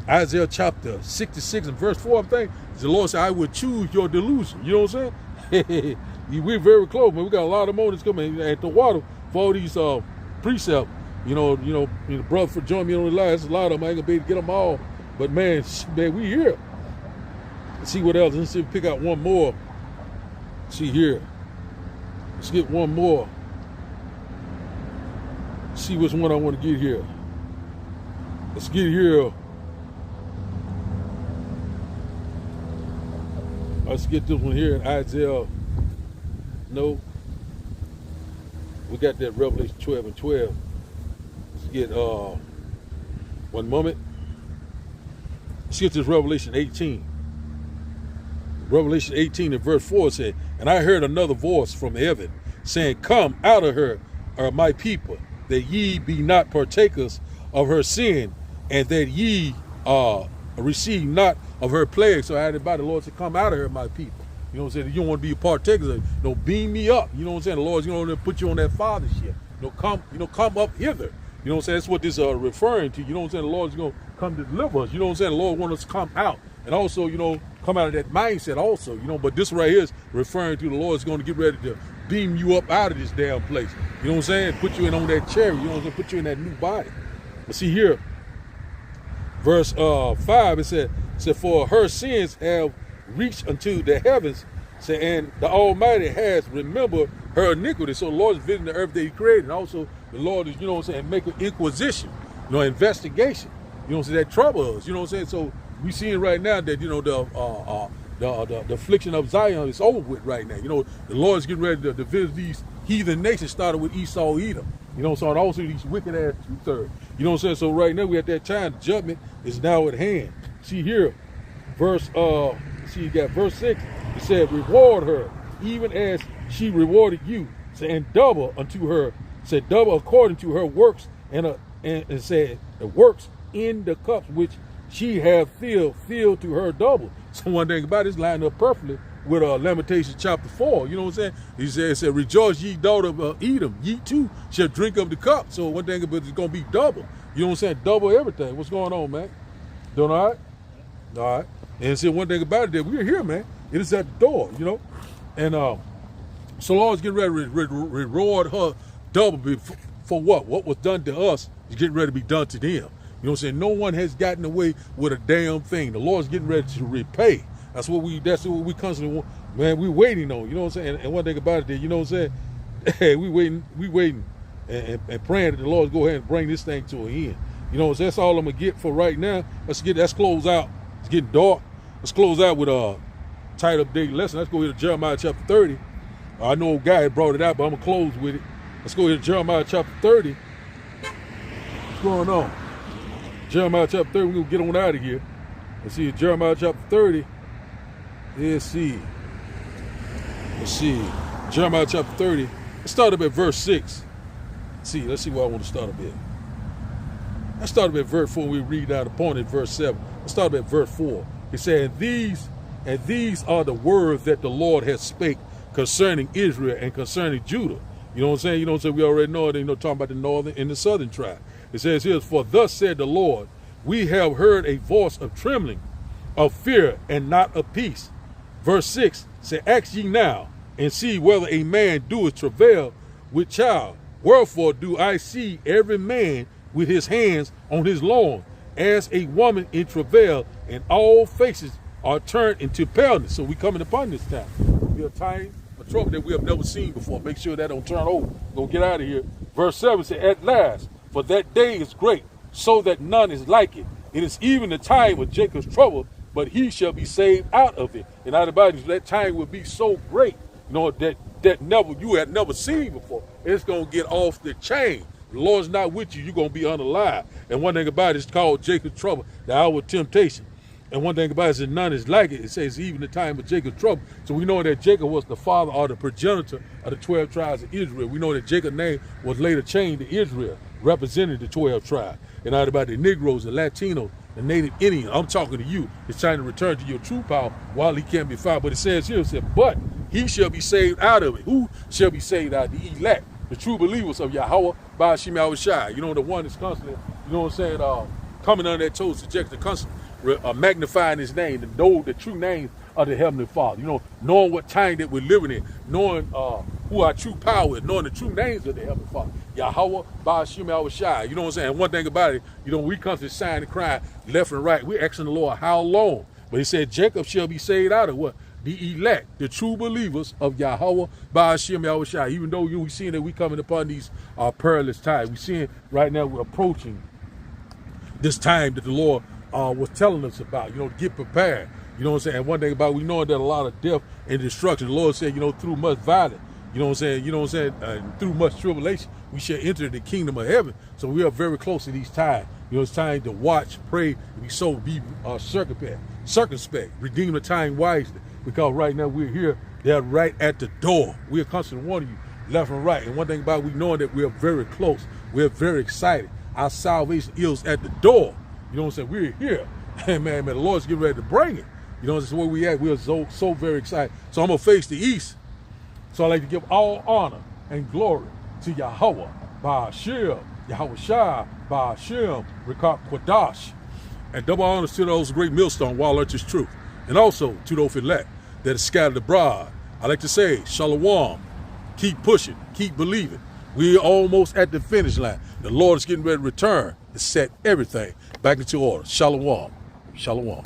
Isaiah chapter 66 and verse 4, I think, the Lord said, I will choose your delusion. You know what I'm saying? We're very close, man. We got a lot of moments coming at the water for all these precepts. You know, brother, for joining me on the line, there's a lot of them. I ain't gonna be able to get them all. But man, we here. Let's see what else. Let's see if we pick out one more. See here. Let's get one more. See which one I want to get here. Let's get here. Let's get this one here in Isaiah. No. We got that Revelation 12 and 12. Let's get one moment. Let's get this Revelation 18. Revelation 18 and verse 4 said, and I heard another voice from heaven saying, come out of her, my people, that ye be not partakers of her sin, and that ye receive not of her plague. So I had it by the Lord to come out of her, my people. You know what I'm saying? You don't want to be a partaker of it. You know, beam me up. You know what I'm saying? The Lord's going to put you on that fathership. Come up hither. You know what I'm saying? That's what this referring to. You know what I'm saying? The Lord's going to come to deliver us. You know what I'm saying? The Lord wants us to come out. And also, come out of that mindset also, but this right here is referring to the Lord's going to get ready to beam you up out of this damn place. You know what I'm saying? Put you in on that chariot. You know what I'm saying? Put you in that new body. But see here, verse 5, it said, for her sins have reached unto the heavens, and the Almighty has remembered her iniquity. So the Lord is visiting the earth that he created. And also the Lord is, making inquisition, investigation. You know what I'm saying? That trouble us. You know what I'm saying? So we seeing right now that, the affliction of Zion is over with right now. The Lord's getting ready to visit these heathen nations, started with Esau, Edom. So and also these wicked ass two-thirds. You know what I'm saying? So right now we at that time, judgment is now at hand. See here, you got verse 6. It said, reward her, even as she rewarded you, and double unto her, said double according to her works, and said the works in the cups which she hath filled to her double. So one thing about this lined up perfectly with Lamentations chapter 4. You know what I'm saying? It said, rejoice ye daughter of Edom, ye too shall drink of the cup. So one thing about it's going to be double. You know what I'm saying? Double everything. What's going on, man? Doing all right? All right. And see, one thing about it, that we're here, man. It is at the door, And so Lord's getting ready to reward her double for what? What was done to us is getting ready to be done to them. You know what I'm saying? No one has gotten away with a damn thing. The Lord's getting ready to repay. That's what we constantly want. Man, we waiting on. You know what I'm saying? And one thing about it, you know what I'm saying? Hey, we waiting and praying that the Lord go ahead and bring this thing to an end. You know, so that's all I'm gonna get for right now. Let's close out. It's getting dark. Let's close out with a tight update lesson. Let's go here to Jeremiah chapter 30. I know a guy had brought it out, but I'm gonna close with it. Let's go here to Jeremiah chapter 30. What's going on? Jeremiah chapter 30. We're gonna get on out of here. Let's see, Jeremiah chapter 30. Let's see. Jeremiah chapter 30. Let's start up at verse 6. Let's see where I want to start up at. Let's start up at verse 4. We read down the point at verse 7. Let's start up at verse 4. He said, and these are the words that the Lord has spake concerning Israel and concerning Judah. You know what I'm saying? You know what I'm saying? We already know it. Talking about the northern and the southern tribe. It says here, for thus said the Lord, we have heard a voice of trembling, of fear, and not of peace. Verse 6 said, ask ye now, and see whether a man doeth travail with child. Wherefore do I see every man with his hands on his loins, as a woman in travail, and all faces are turned into paleness. So we coming upon this time. We're a time of trouble that we have never seen before. Make sure that don't turn over. Go get out of here. Verse 7 says, at last, for that day is great, so that none is like it. It is even the time of Jacob's trouble, but he shall be saved out of it. And out of that time will be so great, that you had never seen before. It's going to get off the chain. The Lord's not with you, you're going to be unalive. And one thing about it is called Jacob's trouble, the hour of temptation. And one thing about it is that none is like it. It says even the time of Jacob's trouble. So we know that Jacob was the father or the progenitor of the 12 tribes of Israel. We know that Jacob's name was later changed to Israel, representing the 12 tribes. And out about the Negroes, the Latinos, the Native Indian. I'm talking to you. It's trying to return to your true power while he can't be found. But it says here, it said, but he shall be saved out of it. Who shall be saved out? The elect, the true believers of Yahweh by Hashem Yahushua. The one that's constantly, coming under that toe, subject, constantly magnifying his name, and know the true names of the Heavenly Father. Knowing what time that we're living in, knowing who our true power is, knowing the true names of the Heavenly Father. Yahweh by Hashem Yahushua. You know what I'm saying? One thing about it, we constantly sign and crying left and right. We're asking the Lord, how long? But he said, Jacob shall be saved out of what? The elect, the true believers of Yahweh by Hashem Yahushua. Even though we seeing that we coming upon these perilous times. We seeing right now we're approaching this time that the Lord was telling us about, to get prepared. You know what I'm saying? And one thing about it, we know that a lot of death and destruction. The Lord said, through much violence, You know what I'm saying? Through much tribulation, we shall enter the kingdom of heaven. So we are very close to these times. You know, it's time to watch, pray, be circumspect, redeem the time wisely. Because right now we're here, they're right at the door. We are constantly warning you left and right. And one thing about we knowing that we are very close. We're very excited. Our salvation is at the door. You know what I'm saying? We're here. And man, the Lord's getting ready to bring it. You know, this is where we at. We are so very excited. So I'm going to face the east. So I like to give all honor and glory to Yahweh, Ba'ashem, Yahweh Shai, Ba'ashem, Rekab Quadash, and double honors to those great millstone, while earth is truth, and also to those elect that is scattered abroad. I like to say, Shalom, keep pushing, keep believing. We're almost at the finish line. The Lord is getting ready to return to set everything back into order. Shalom, Shalom.